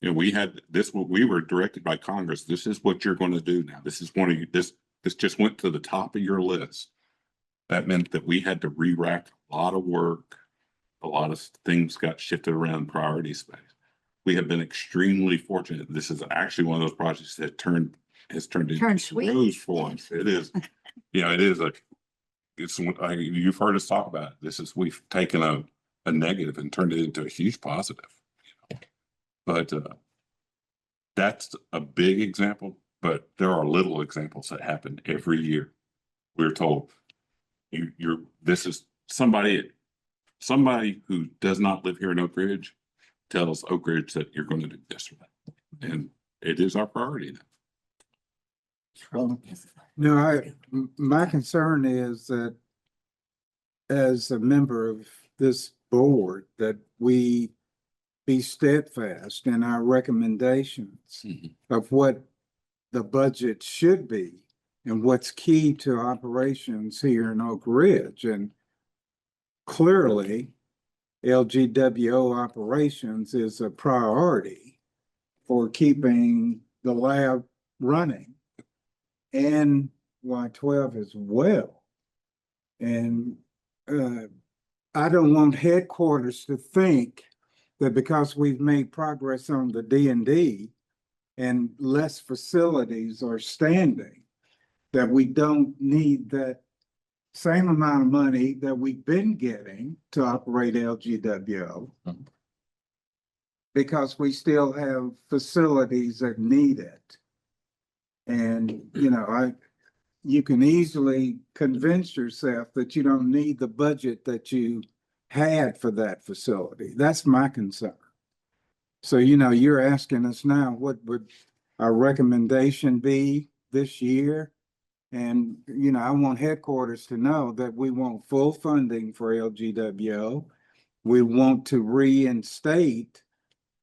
We had this, we were directed by Congress. This is what you're going to do now. This is one of you, this just went to the top of your list. That meant that we had to re-rack a lot of work a lot of things got shifted around priority space. We have been extremely fortunate. This is actually one of those projects that has turned into sweet. rose for us. It is, it is you've heard us talk about it. We've taken a negative and turned it into a huge positive. But that's a big example, but there are little examples that happen every year. We're told this is somebody who does not live here in Oak Ridge tells Oak Ridge that you're going to do this or that. And it is our priority now. No, my concern is that as a member of this board, that we be steadfast in our recommendations of what the budget should be and what's key to operations here in Oak Ridge. And clearly, LGWO operations is a priority for keeping the lab running and Y12 as well. And I don't want headquarters to think that because we've made progress on the D&D and less facilities are standing, that we don't need that same amount of money that we've been getting to operate LGWO, because we still have facilities that need it. And, you can easily convince yourself that you don't need the budget that you had for that facility. That's my concern. So, you're asking us now, what would our recommendation be this year? And, I want headquarters to know that we want full funding for LGWO. We want to reinstate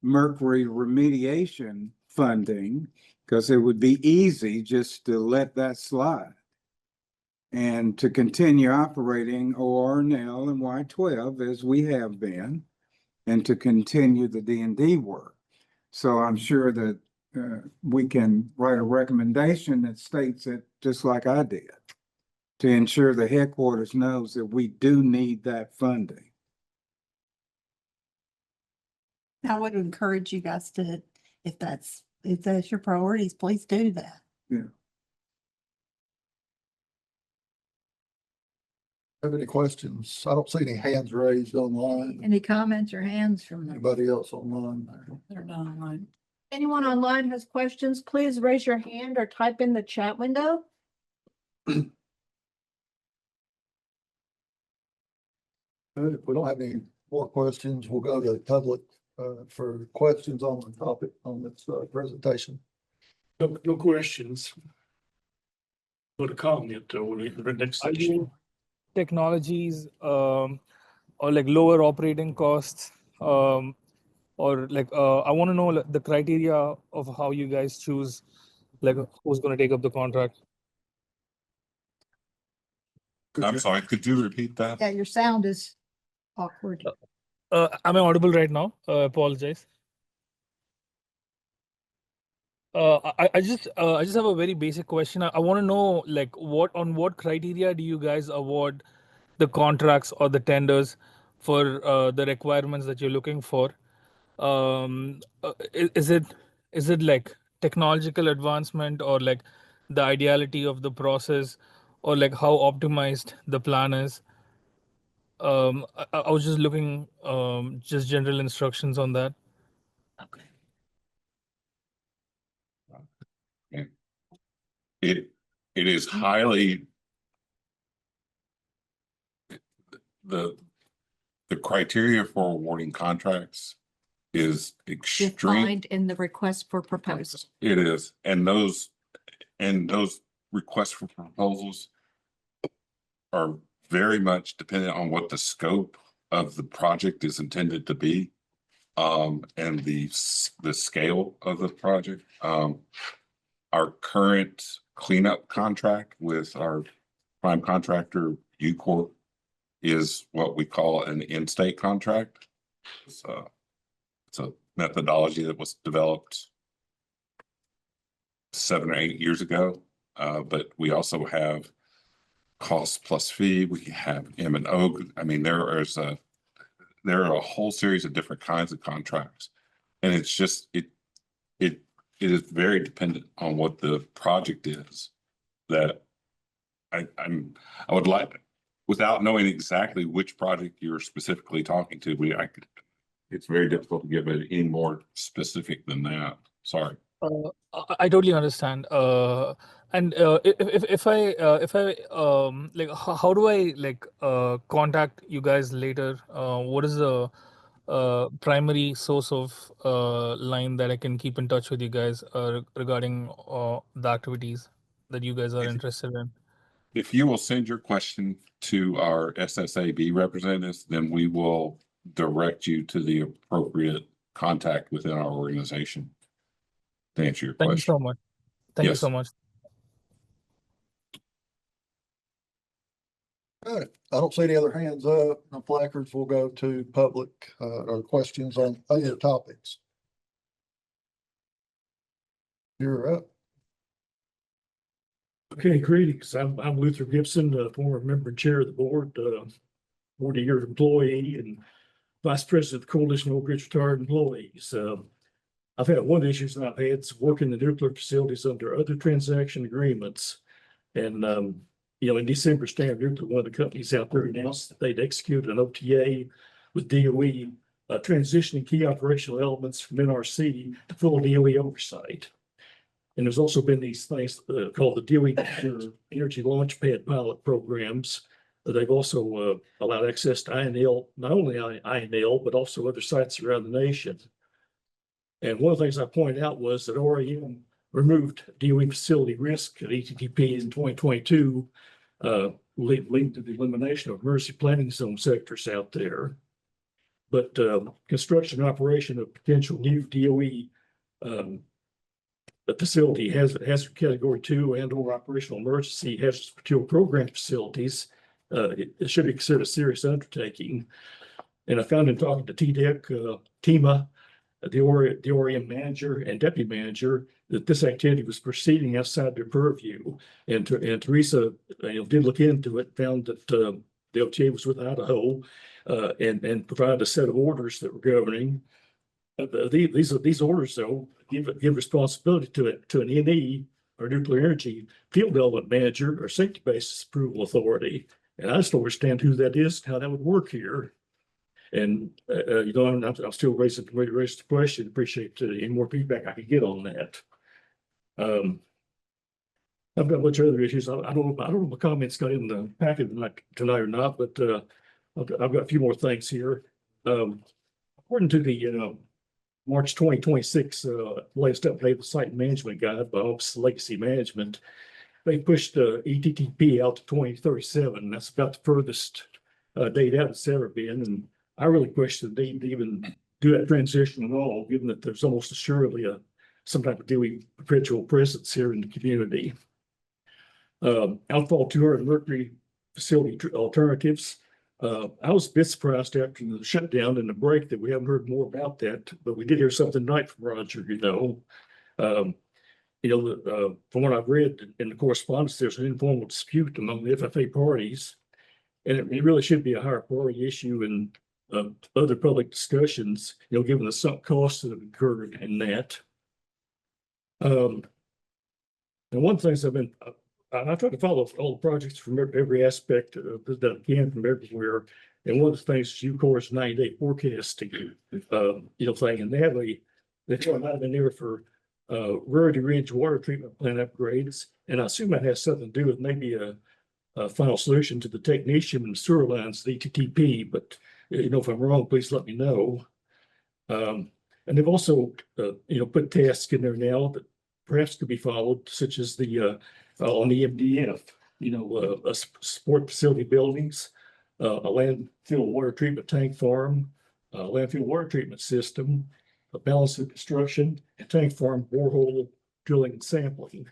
mercury remediation funding, because it would be easy just to let that slide. And to continue operating ORNL and Y12 as we have been, and to continue the D&D work. So I'm sure that we can write a recommendation that states it just like I did, to ensure the headquarters knows that we do need that funding. I would encourage you guys to, if that's your priorities, please do that. Yeah. Have any questions? I don't see any hands raised online. Any comments or hands from Anybody else online? They're not online. Anyone online has questions, please raise your hand or type in the chat window. If we don't have any more questions, we'll go to the public for questions on the topic on this presentation. No questions. For the comment or the next section. Technologies or like lower operating costs, or like I want to know the criteria of how you guys choose like who's going to take up the contract. I'm sorry, could you repeat that? Yeah, your sound is awkward. Am I audible right now? Apologize. I just have a very basic question. I want to know like on what criteria do you guys award the contracts or the tenders for the requirements that you're looking for? Is it like technological advancement, or like the ideality of the process, or like how optimized the plan is? I was just looking just general instructions on that. Okay. It is highly the criteria for awarding contracts is extreme. Defined in the request for proposal. It is, and those requests for proposals are very much dependent on what the scope of the project is intended to be, and the scale of the project. Our current cleanup contract with our prime contractor, U-Corp, is what we call an in-state contract. It's a methodology that was developed 7 or 8 years ago, but we also have cost plus fee. We have M&O. I mean, there are a whole series of different kinds of contracts. And it's just, it is very dependent on what the project is that I would like, without knowing exactly which project you're specifically talking to, it's very difficult to give it any more specific than that. Sorry. I totally understand. And if I like, how do I like contact you guys later? What is the primary source of line that I can keep in touch with you guys regarding the activities that you guys are interested in? If you will send your question to our SSAB representatives, then we will direct you to the appropriate contact within our organization to answer your Thank you question. so much. Thank you Yes. so much. All right. I don't see any other hands up. No placards. We'll go to public, or questions on other topics. You're up. Okay, greetings. I'm Luther Gibson, former member and chair of the board, 40-year employee and vice president of the Coalition of Oak Ridge Retired Employees. I've had one of the issues that I've had is working the nuclear facilities under other transaction agreements. And, in December, Standard Nuclear, one of the companies out there, announced that they'd executed an OTA with DOE, transitioning key operational elements from NRC to full DOE oversight. And there's also been these things called the DOE Energy Launchpad pilot programs. They've also allowed access to INL, not only INL, but also other sites around the nation. And one of the things I pointed out was that OREM removed DOE facility risk at ETTP in 2022, leading to the elimination of emergency planning zone sectors out there. But construction and operation of potential new DOE the facility has category 2 and or operational emergency hazardous material program facilities. It should be considered a serious undertaking. And I found in talking to TDEC, TEMA, the OREM manager and deputy manager, that this activity was proceeding outside their purview. And Teresa did look into it, found that the OTA was with Idaho, and provided a set of orders that were governing. These orders, though, give responsibility to an NE or nuclear energy field development manager or safety basis approval authority. And I just don't understand who that is, how that would work here. And I'm still raising the question. Appreciate any more feedback I could get on that. I've got a bunch of other issues. I don't know if my comments got in the packet tonight or not, but I've got a few more things here. According to the March 2026 latest update of the site management guide by Office of Legacy Management, they pushed ETTP out to 2037. That's about the furthest date out it's ever been. And I really question the need to even do that transition at all, given that there's almost assuredly some type of DOE perpetual presence here in the community. Outfall 200 Mercury facility alternatives. I was a bit surprised after the shutdown and the break that we haven't heard more about that, but we did hear something tonight from Roger, from what I've read in the correspondence, there's an informal dispute among the FFA parties, and it really should be a higher priority issue in other public discussions, given the sunk costs that have occurred in that. And one of the things I try to follow all the projects from every aspect that I can from everywhere. And one of the things is UCOR's 90-day forecasting, thing. And they throw a lot in there for Rarity Ridge water treatment plant upgrades. And I assume that has something to do with maybe a final solution to the technetium and sewer lines, the ETTP. But, if I'm wrong, please let me know. And they've also, put tasks in there now that perhaps could be followed, such as the on the MDF, sport facility buildings, a landfill water treatment tank farm, a landfill water treatment system, a balance of construction, and tank farm borehole drilling and sampling.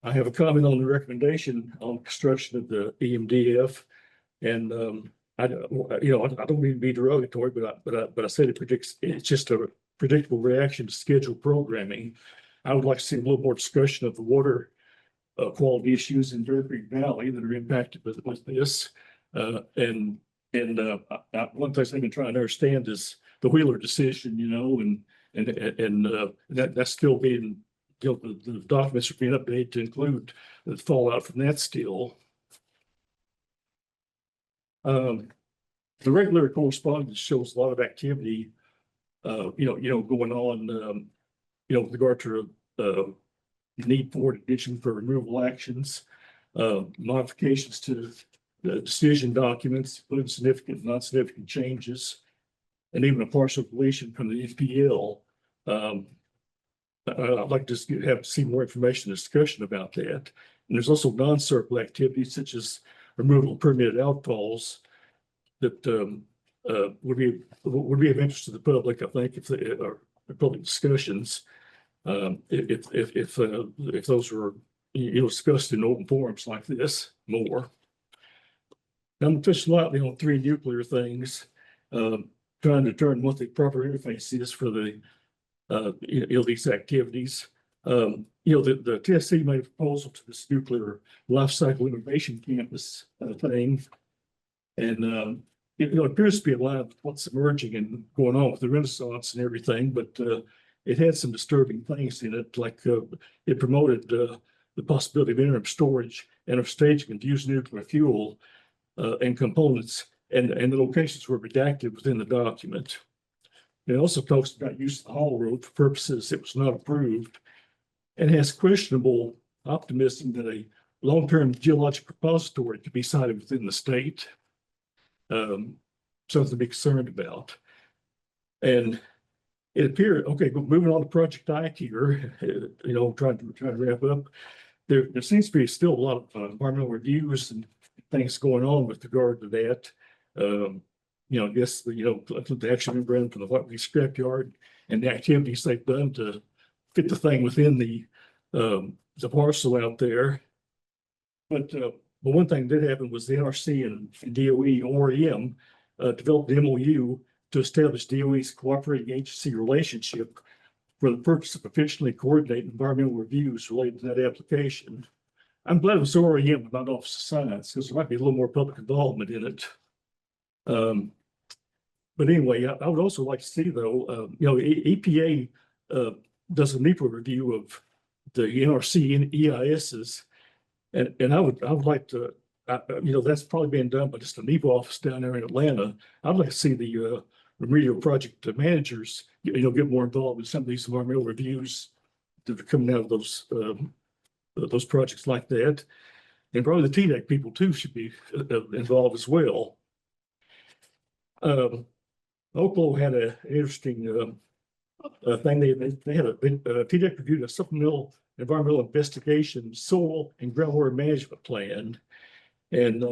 I have a comment on the recommendation on construction of the EMDF, and I don't mean to be derogatory, but I said it's just a predictable reaction to scheduled programming. I would like to see a little more discussion of the water quality issues in Bear Creek Valley that are impacted with this. And And one thing I've been trying to understand is the Wheeler decision, and that's still being, the documents are being updated to include the fallout from that still. The regular correspondence shows a lot of activity, going on, with regard to need for addition for removal actions, modifications to the decision documents, including significant and non-significant changes, and even a partial deletion from the FPL. I'd like to see more information and discussion about that. And there's also non-circle activities such as removal of permitted outfalls that would be of interest to the public, I think, if they are public discussions. If those were discussed in open forums like this more. I'm gonna touch lightly on 3 nuclear things, trying to determine what the proper interface is for the these activities. The TSC made a proposal to this nuclear life cycle innovation campus thing, and it appears to be aligned with what's emerging and going on with the Renaissance and everything, but it had some disturbing things in it, like it promoted the possibility of interim storage and of staging and used nuclear fuel and components, and the locations were redacted within the document. It also talks about use of the Hall Road for purposes it was not approved, and has questionable optimism that a long-term geologic repository could be sited within the state. Something to be concerned about. And it appeared, okay, but moving on to Project Ike here, trying to wrap up. There seems to be still a lot of environmental reviews and things going on with regard to that. I guess the action memorandum from the Whiteley scrapyard and the activities they've done to fit the thing within the parcel out there. But one thing that did happen was the NRC and DOE OREM developed an MOU to establish DOE's cooperating agency relationship for the purpose of efficiently coordinating environmental reviews related to that application. I'm glad it was OREM, not Office of Science, because there might be a little more public involvement in it. But anyway, I would also like to see, though, EPA does a NEPA review of the NRC and EISs, and I would like to, that's probably being done by just a NEPA office down there in Atlanta. I'd like to see the remedial project managers, get more involved in some of these environmental reviews that are coming out of those projects like that. And probably the TDEC people too should be involved as well. Oklo had an interesting thing. They had a TDEC reviewed a supplemental environmental investigation soil and groundwater management plan, and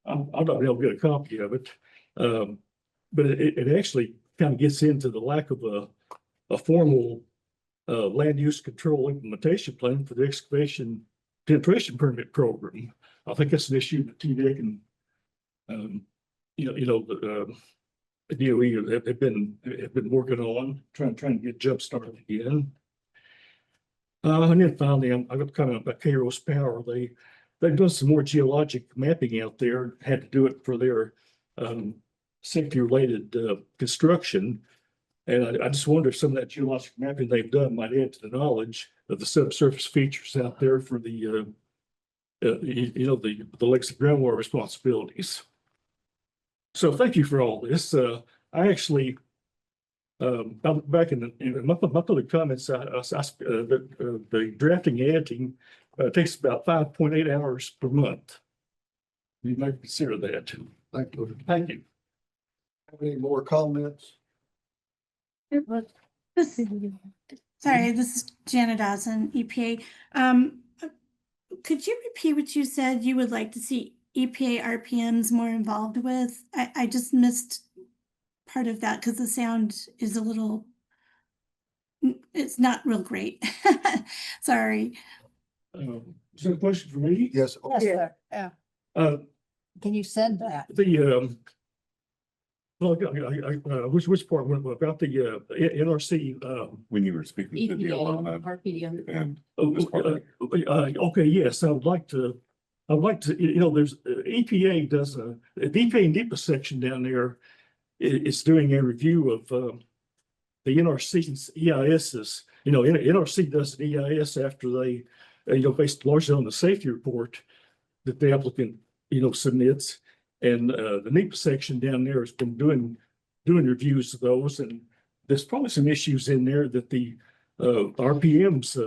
I'm not able to get a copy of it, but it actually kind of gets into the lack of a formal land use control implementation plan for the excavation penetration permit program. I think that's an issue that TDEC and the DOE have been working on, trying to get jump started again. And then finally, I'm going to comment about Kairos Power. They've done some more geologic mapping out there, had to do it for their safety-related construction. And I just wonder if some of that geologic mapping they've done might add to the knowledge of the subsurface features out there for the legacy groundwater responsibilities. So thank you for all this. I actually, back in my public comments, the drafting and editing takes about 5.8 hours per month. You might consider that. Thank you. Thank you. Have any more comments? Sorry, this is Janet Dawson, EPA. Could you repeat what you said you would like to see EPA RPMs more involved with? I just missed part of that because the sound is a little, it's not real great. Sorry. Is that a question for me? Yes. Yes, sir. Yeah. Can you send that? Which part about the NRC? When you were speaking to the EPA, RPM. and Okay, yes, I would like to I'd like to, there's EPA does the EPA and NEPA section down there is doing a review of the NRC EISs. NRC does an EIS after they, based largely on the safety report that the applicant, submits. And the NEPA section down there has been doing reviews of those, and there's probably some issues in there that the RPMs,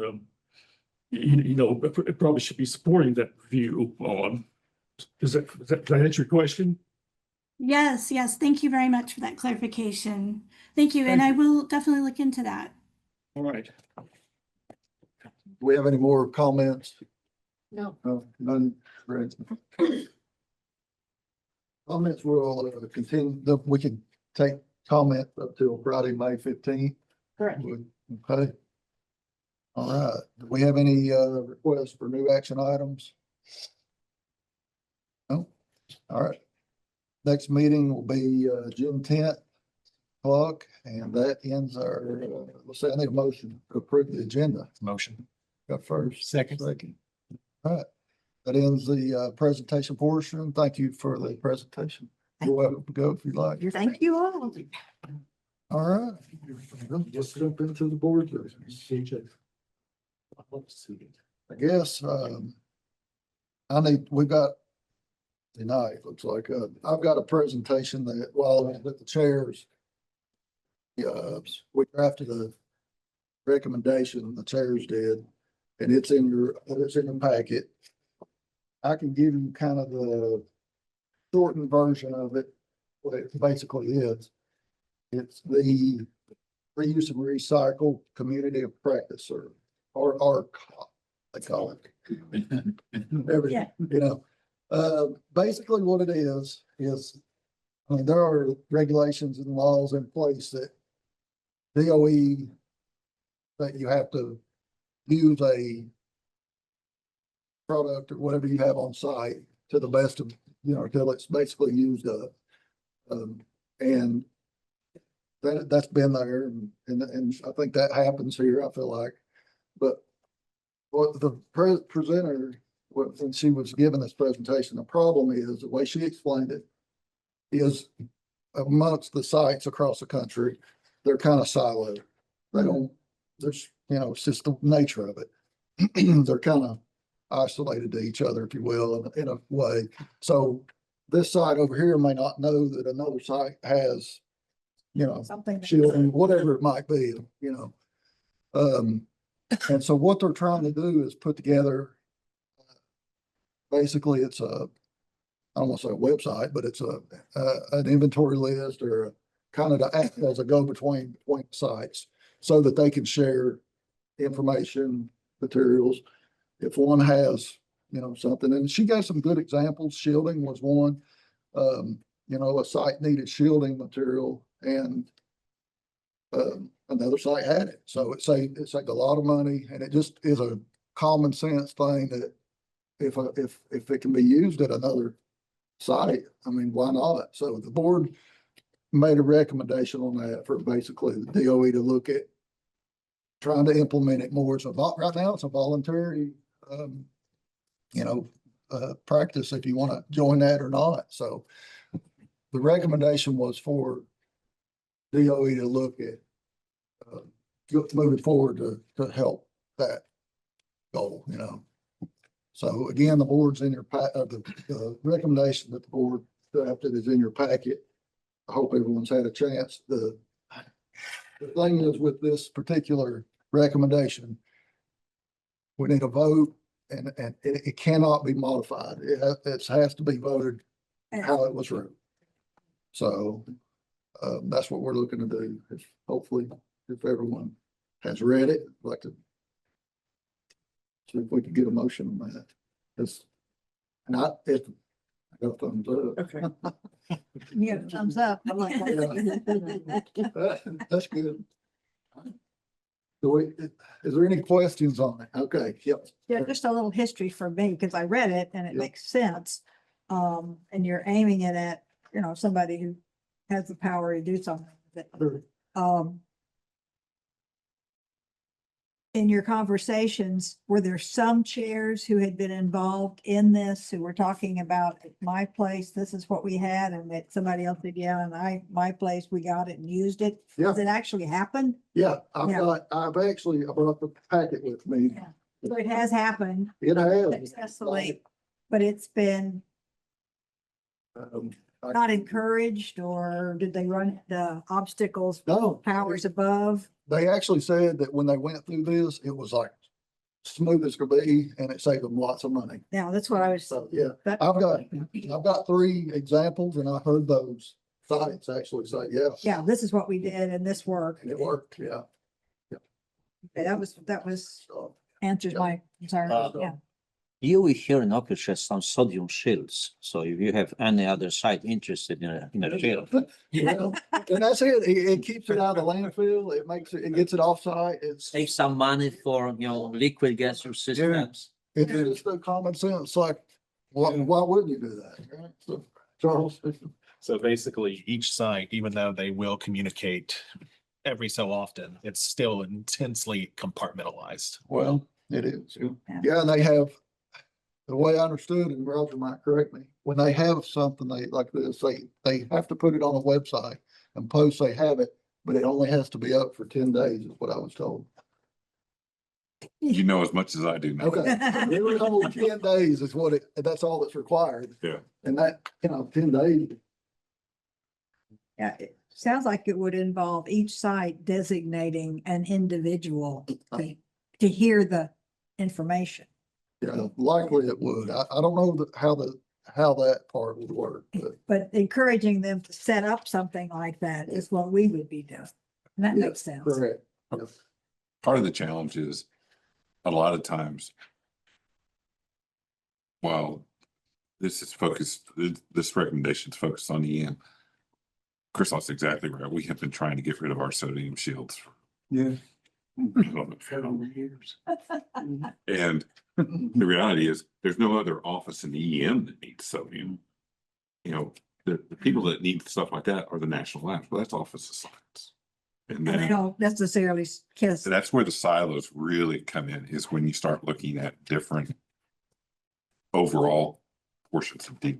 probably should be supporting that review on. Does that answer your question? Yes, yes. Thank you very much for that clarification. Thank you. And I will definitely look into that. All right. Do we have any more comments? No. No, none. Great. Comments will continue. We can take comment up till Friday, May 15th. Correct. Okay. All right. Do we have any requests for new action items? No. All right. Next meeting will be June 10th o'clock, and that ends our, let's say I need a motion to approve the agenda. Motion. Got first. Second. All right. That ends the presentation portion. Thank you for the presentation. You're welcome to go if you'd like. Thank you all. All right. Just jump into the board. I guess, we've got tonight, looks like, I've got a presentation that while I was at the chairs, we drafted a recommendation, the chairs did, and it's in your packet. I can give you kind of the shortened version of it, what it basically is. It's the reuse and recycle community of practice, or they call it. Everything, basically what it is, I mean, there are regulations and laws in place that DOE, that you have to use a product or whatever you have on site to the best of, until it's basically used up. And that's been there, and I think that happens here, I feel like. But what the presenter, when she was giving this presentation, the problem is, the way she explained it, is amongst the sites across the country, they're kind of siloed. They don't, it's just the nature of it. They're kind of isolated to each other, if you will, in a way. So this site over here may not know that another site has, Something. shielding, whatever it might be, and so what they're trying to do is put together, basically it's I don't want to say a website, but it's an inventory list, or kind of to act as a go-between sites, so that they can share information, materials. If one has, something, and she gave some good examples. Shielding was one. A site needed shielding material, and another site had it. So it saved a lot of money, and it just is a common sense thing that if it can be used at another site, I mean, why not? So the board made a recommendation on that for basically the DOE to look at trying to implement it more. So right now it's a voluntary, practice if you want to join that or not. So the recommendation was for DOE to look at moving forward to help that goal, So again, the board's in your the recommendation that the board drafted is in your packet. I hope everyone's had a chance. The thing is, with this particular recommendation, we need a vote, and it cannot be modified. It has to be voted how it was written. So that's what we're looking to do. Hopefully, if everyone has read it, I'd like to see if we can get a motion on that. It's not, I got a thumbs up. Okay. Yeah, thumbs up. I like that. That's good. Is there any questions on it? Okay, yep. Yeah, just a little history for me, because I read it and it Yep. makes sense. And you're aiming it at, somebody who has the power to do something with it. Sure. in your conversations, were there some chairs who had been involved in this, who were talking about at my place, this is what we had, and that somebody else said, yeah, and my place, we got it and used it? Yeah. Does it actually happen? Yeah, I brought the packet with me. Yeah. So it has happened It has. successfully, but it's been Um, not encouraged, or did they run the obstacles, No. powers above? They actually said that when they went through this, it was like smooth as could be, and it saved them lots of money. Yeah, that's what I was. So, yeah, that- I've got 3 examples, and I heard those sites actually say, yes. Yeah, this is what we did and this worked. And it worked, yeah. That was So, answers my concern, yeah. You will here in Oak Ridge has some sodium shields. So if you have any other site interested in a shield, well, and that's it. It keeps it out of the landfill. It gets it offsite. save some money for, liquid gas systems. It's just a common sense, like, why wouldn't you do that? Right? So, Charles? So basically, each site, even though they will communicate every so often, it's still intensely compartmentalized. Well, it is. Yeah. Yeah, and they have, the way I understood, and Roger might correct me, when they have something like this, they have to put it on a website and post they have it, but it only has to be up for 10 days is what I was told. You know as much as I do now. Okay. It was only 10 days is that's all that's required. Yeah. And that, 10 days. Yeah, it sounds like it would involve each site designating an individual to hear the information. Yeah, likely it would. I don't know how that part would work, but But encouraging them to set up something like that is what we would be doing. And that yeah, makes sense. correct. Part of the challenge is a lot of times, well, this recommendation is focused on EM. Christophe's exactly right. We have been trying to get rid of our sodium shields for Yeah. years. And the reality is there's no other office in the EM that needs sodium. The people that need stuff like that are the national labs. Well, that's Office of Science. And And they then don't necessarily kiss. that's where the silos really come in, is when you start looking at different overall portions of DB.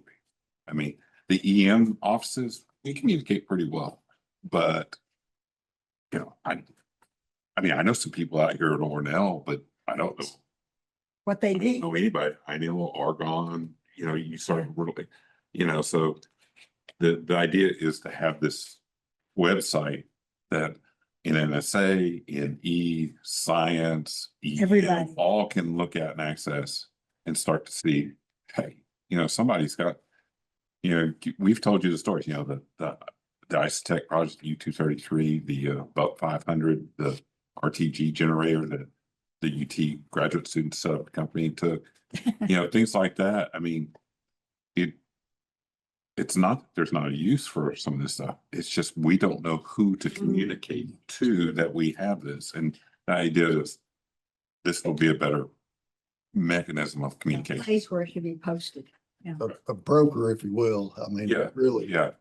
I mean, the EM offices, we communicate pretty well, but I know some people out here at Ornell, but I don't know. What they I don't need. know anybody. I know Argonne, you start really, so the idea is to have this website that in NSA, in science, Everybody. all can look at and access and start to see, hey, somebody's got, we've told you the stories, the ICE-Tech project, U-233, the Buck 500, the RTG generator that the UT graduate students set up a company and took, things like that. I mean, it's not that there's not a use for some of this stuff. It's just we don't know who to communicate to that we have this. And the idea is this will be a better mechanism of communication. Place where it should be posted. A broker, if you will. I mean, Yeah, really. yeah.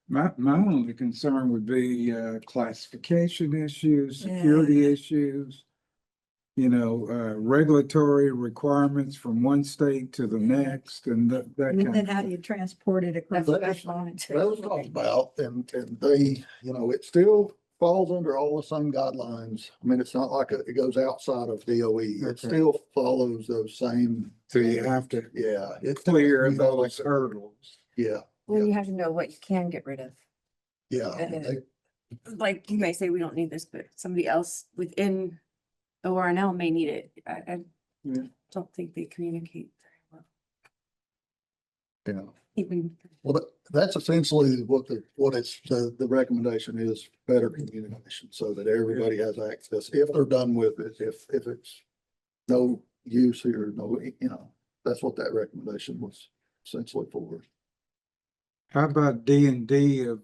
My only concern would be classification issues, security issues. Regulatory requirements from one state to the next and that And kind then of. how do you transport it across the That's- line? That was talked about, and they, it still falls under all the same guidelines. I mean, it's not like it goes outside of DOE. It Okay. still follows those same. So you have to Yeah. It's clear those hurdles. Yeah, Well, you have to know what you can get rid of. yeah. Like you may say, we don't need this, but somebody else within ORNL may need it. I Yeah. don't think they communicate very well. Yeah. Even, Well, that's essentially the recommendation is better communication so that everybody has access if they're done with it. If it's no use here, that's what that recommendation was essentially for. How about D&D of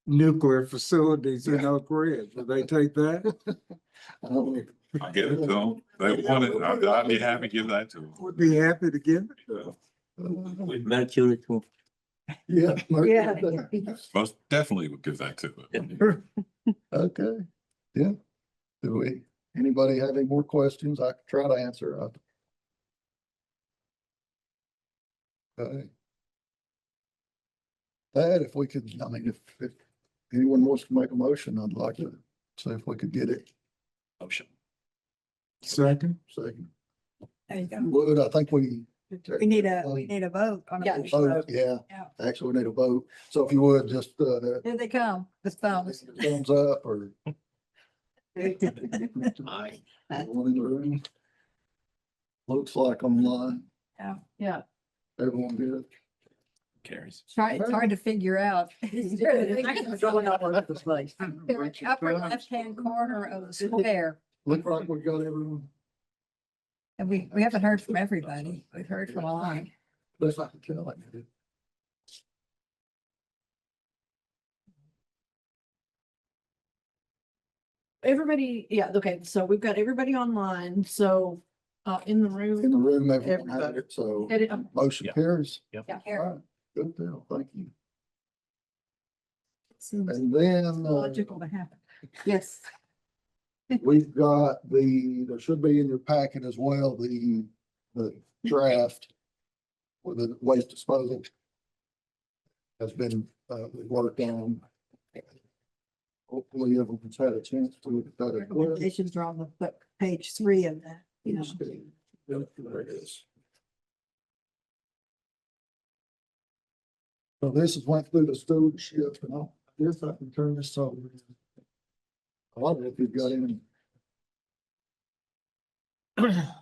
nuclear facilities in Oak Ridge? Will they take that? I'll get it to them. They want it. I'd be happy to give that to them. Would be happy to give it. With Mercury too. Yeah. Yeah. Most definitely would give that to them. Okay, yeah. Do we? Anybody have any more questions? I can try to answer. Okay. That, if we could, I mean, if anyone wants to make a motion, I'd like to see if we could get it. Motion. Second. Second. There you go. Would, I think we We need a vote on Yeah. it. vote, yeah, Yeah. actually we need a vote. So if you would, just, Here they come, the thumbs. thumbs up or. Aye. Everyone in the room. Looks like online. Yeah. Yeah. Everyone good? Carries. It's hard to figure out. Upper left-hand corner of the square. Look like we got everyone. And we haven't heard from everybody. We've heard from a lot. Best I can tell. Everybody, yeah, okay, so we've got everybody online, so in the In room. the room, everyone had Everybody. it, so Did it? motion Yep. carries. Yep. Yeah. All right, good deal, thank you. Seems And then, logical to happen. Yes. we've got there should be in your packet as well, the draft with the waste disposal has been, worked on. Hopefully everyone's had a chance to look at that. as well. Recommendations are on the page 3 of that. There it is. So this is went through the stewardship, and I guess I can turn this over. I don't know if you've got any.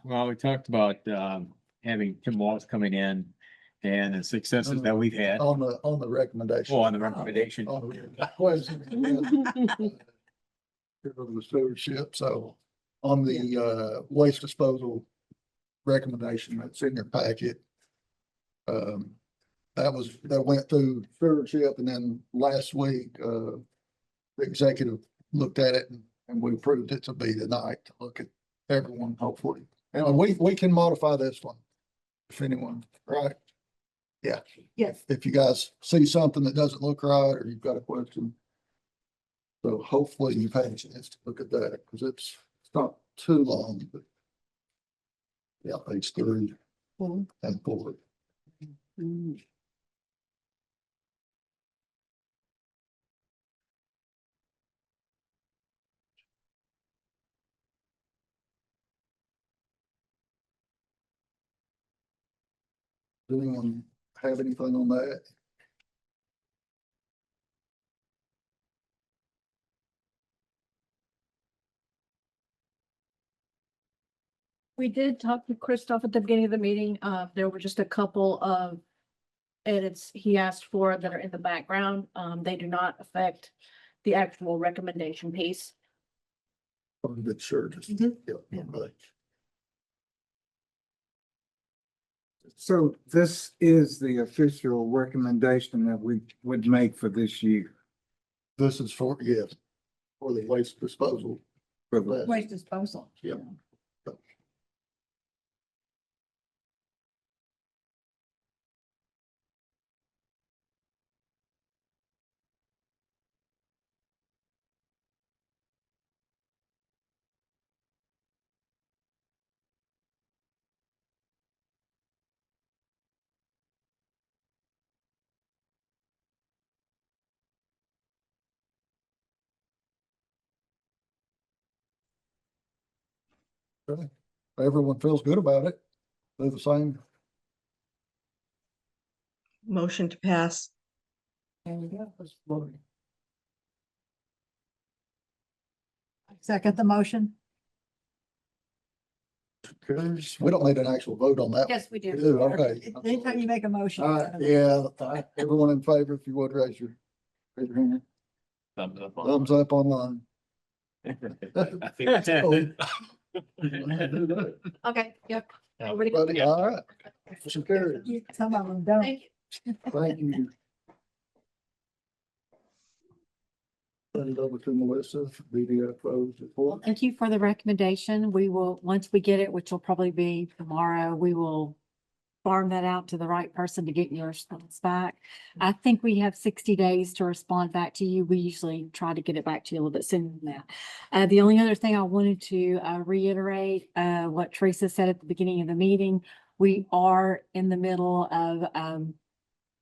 Well, we talked about having Tim Walls coming in and the successes that we've had. On the recommendation. Oh, on the recommendation. On the question. Of the stewardship, so on the waste disposal recommendation that's in your packet. That went through stewardship, and then last week, the executive looked at it and we approved it to be tonight to look at everyone, hopefully. And we can modify this one. If anyone, right? Yeah. Yes. If you guys see something that doesn't look right, or you've got a question. So hopefully you've had a chance to look at that, because it's not too long, but. Yeah, page 3 and 4. Does anyone have anything on that? We did talk to Christoph at the beginning of the meeting. There were just a couple of edits he asked for that are in the background. They do not affect the actual recommendation piece. I'm not sure, just. Mhm. Yeah, right. So this is the official recommendation that we would make for this year. This is for, yes, for the waste disposal. For the- Waste disposal. Yeah. Okay. Everyone feels good about it. They're the same. Motion to pass. There you go. Second the motion. We don't need an actual vote on that. Yes, we We do. do, okay. Anytime you make a motion. All right, yeah, everyone in favor, if you would, raise your hand. Thumbs up. Thumbs up online. I think that's Oh. Okay, yep. Everybody, all right. Motion carries. Some of them don't. Thank you. Thank you. Send it over to Melissa, BDFO's report. Thank you for the recommendation. We will, once we get it, which will probably be tomorrow, we will farm that out to the right person to get your response back. I think we have 60 days to respond back to you. We usually try to get it back to you a little bit sooner than that. The only other thing I wanted to reiterate what Teresa said at the beginning of the meeting. We are in the middle of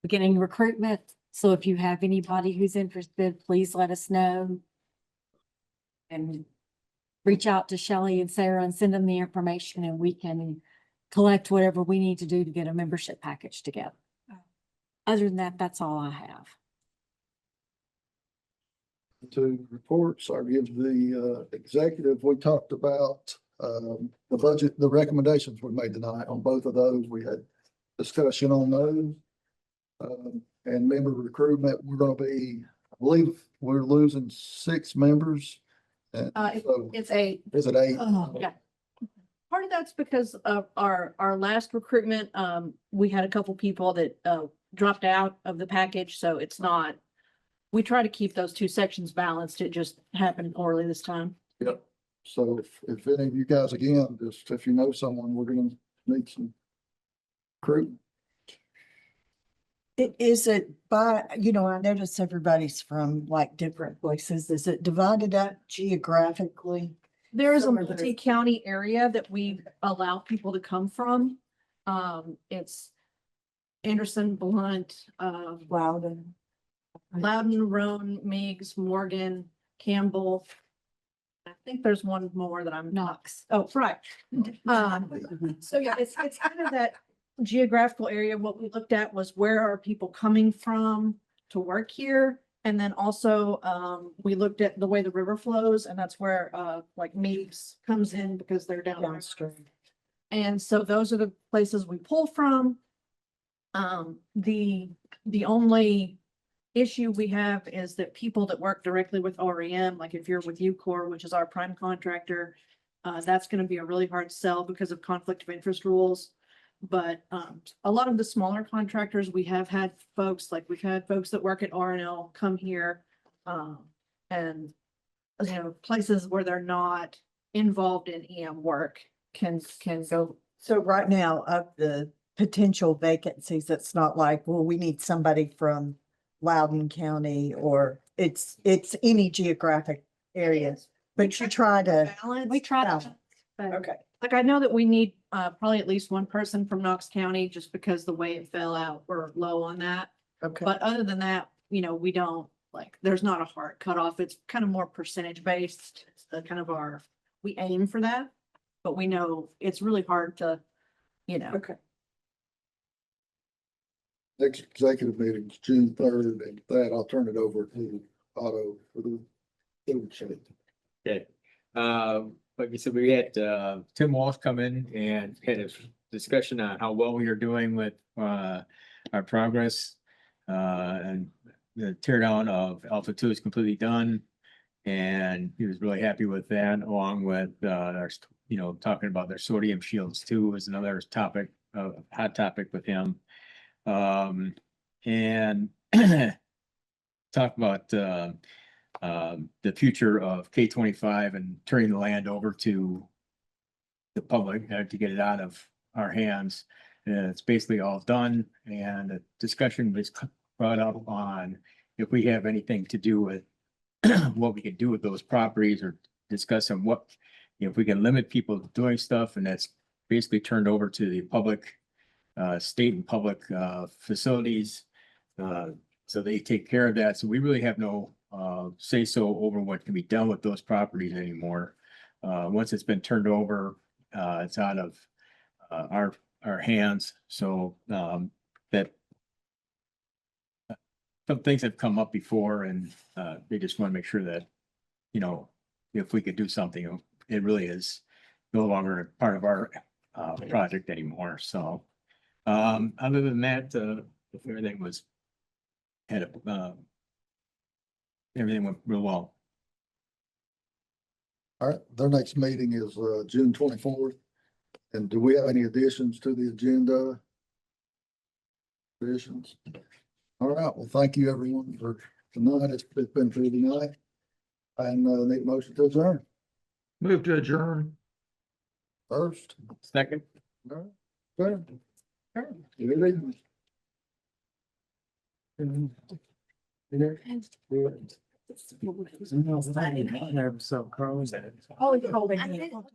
beginning recruitment. So if you have anybody who's interested, please let us know. And reach out to Shelley and Sarah and send them the information, and we can collect whatever we need to do to get a membership package together. Other than that, that's all I have. To reports, I give the executive, we talked about the budget, the recommendations we made tonight on both of those. We had discussion on those. And member recruitment, we're gonna be, I believe we're losing 6 members. And so It's a, is it 8? yeah. Part of that's because of our last recruitment, we had a couple people that dropped out of the package, so it's not. We try to keep those two sections balanced. It just happened poorly this time. Yep. So if any of you guys, again, just if you know someone, we're gonna need some recruitment. Is it by, you know, I notice everybody's from like different places. Is it divided up geographically? There is a Some of the- multi-county area that we allow people to come from. It's Anderson, Blunt, Loudon. Loudon, Roan, Meigs, Morgan, Campbell. I think there's one more that I'm Knox. Oh, right. So yeah, it's kind of that geographical area. What we looked at was where are people coming from to work here? And then also, we looked at the way the river flows, and that's where, like Meigs comes in because they're downstream. And so those are the places we pull from. The only issue we have is that people that work directly with REM, like if you're with UCOR, which is our prime contractor, that's gonna be a really hard sell because of conflict of interest rules. But a lot of the smaller contractors, we have had folks, like we've had folks that work at RNL come here. And, you know, places where they're not involved in EM work can go. So right now, of the potential vacancies, it's not like, well, we need somebody from Loudoun County, or it's any geographic areas. But you try to, We try to. okay. Like I know that we need probably at least one person from Knox County, just because the way it fell out, we're low on that. Okay. But other than that, you know, we don't like, there's not a hard cutoff. It's kind of more percentage based. It's the kind of we aim for that, but we know it's really hard to, you know. Okay. Next executive meeting is June 3rd, and with that, I'll turn it over to Otto for the food shake. Okay. Like you said, we had Tim Walsh come in and had a discussion on how well we are doing with our progress. And the tear down of Alpha 2 is completely done. And he was really happy with that, along with our, you know, talking about their sodium shields too was another topic, hot topic with him. And talk about the future of K-25 and turning the land over to the public to get it out of our hands. It's basically all done, and a discussion was brought up on if we have anything to do with what we can do with those properties, or discuss on what, if we can limit people doing stuff, and that's basically turned over to the public, state and public facilities. So they take care of that. So we really have no say so over what can be done with those properties anymore. Once it's been turned over, it's out of our hands. So that some things have come up before, and they just want to make sure that, you know, if we could do something, it really is no longer part of our project anymore. So other than that, everything was everything went real well. All right, their next meeting is June 24th. And do we have any additions to the agenda? Additions? All right, well, thank you everyone for tonight. It's been through the night. And need a motion to adjourn. Move to adjourn. First. Second. All right, fair. Oh,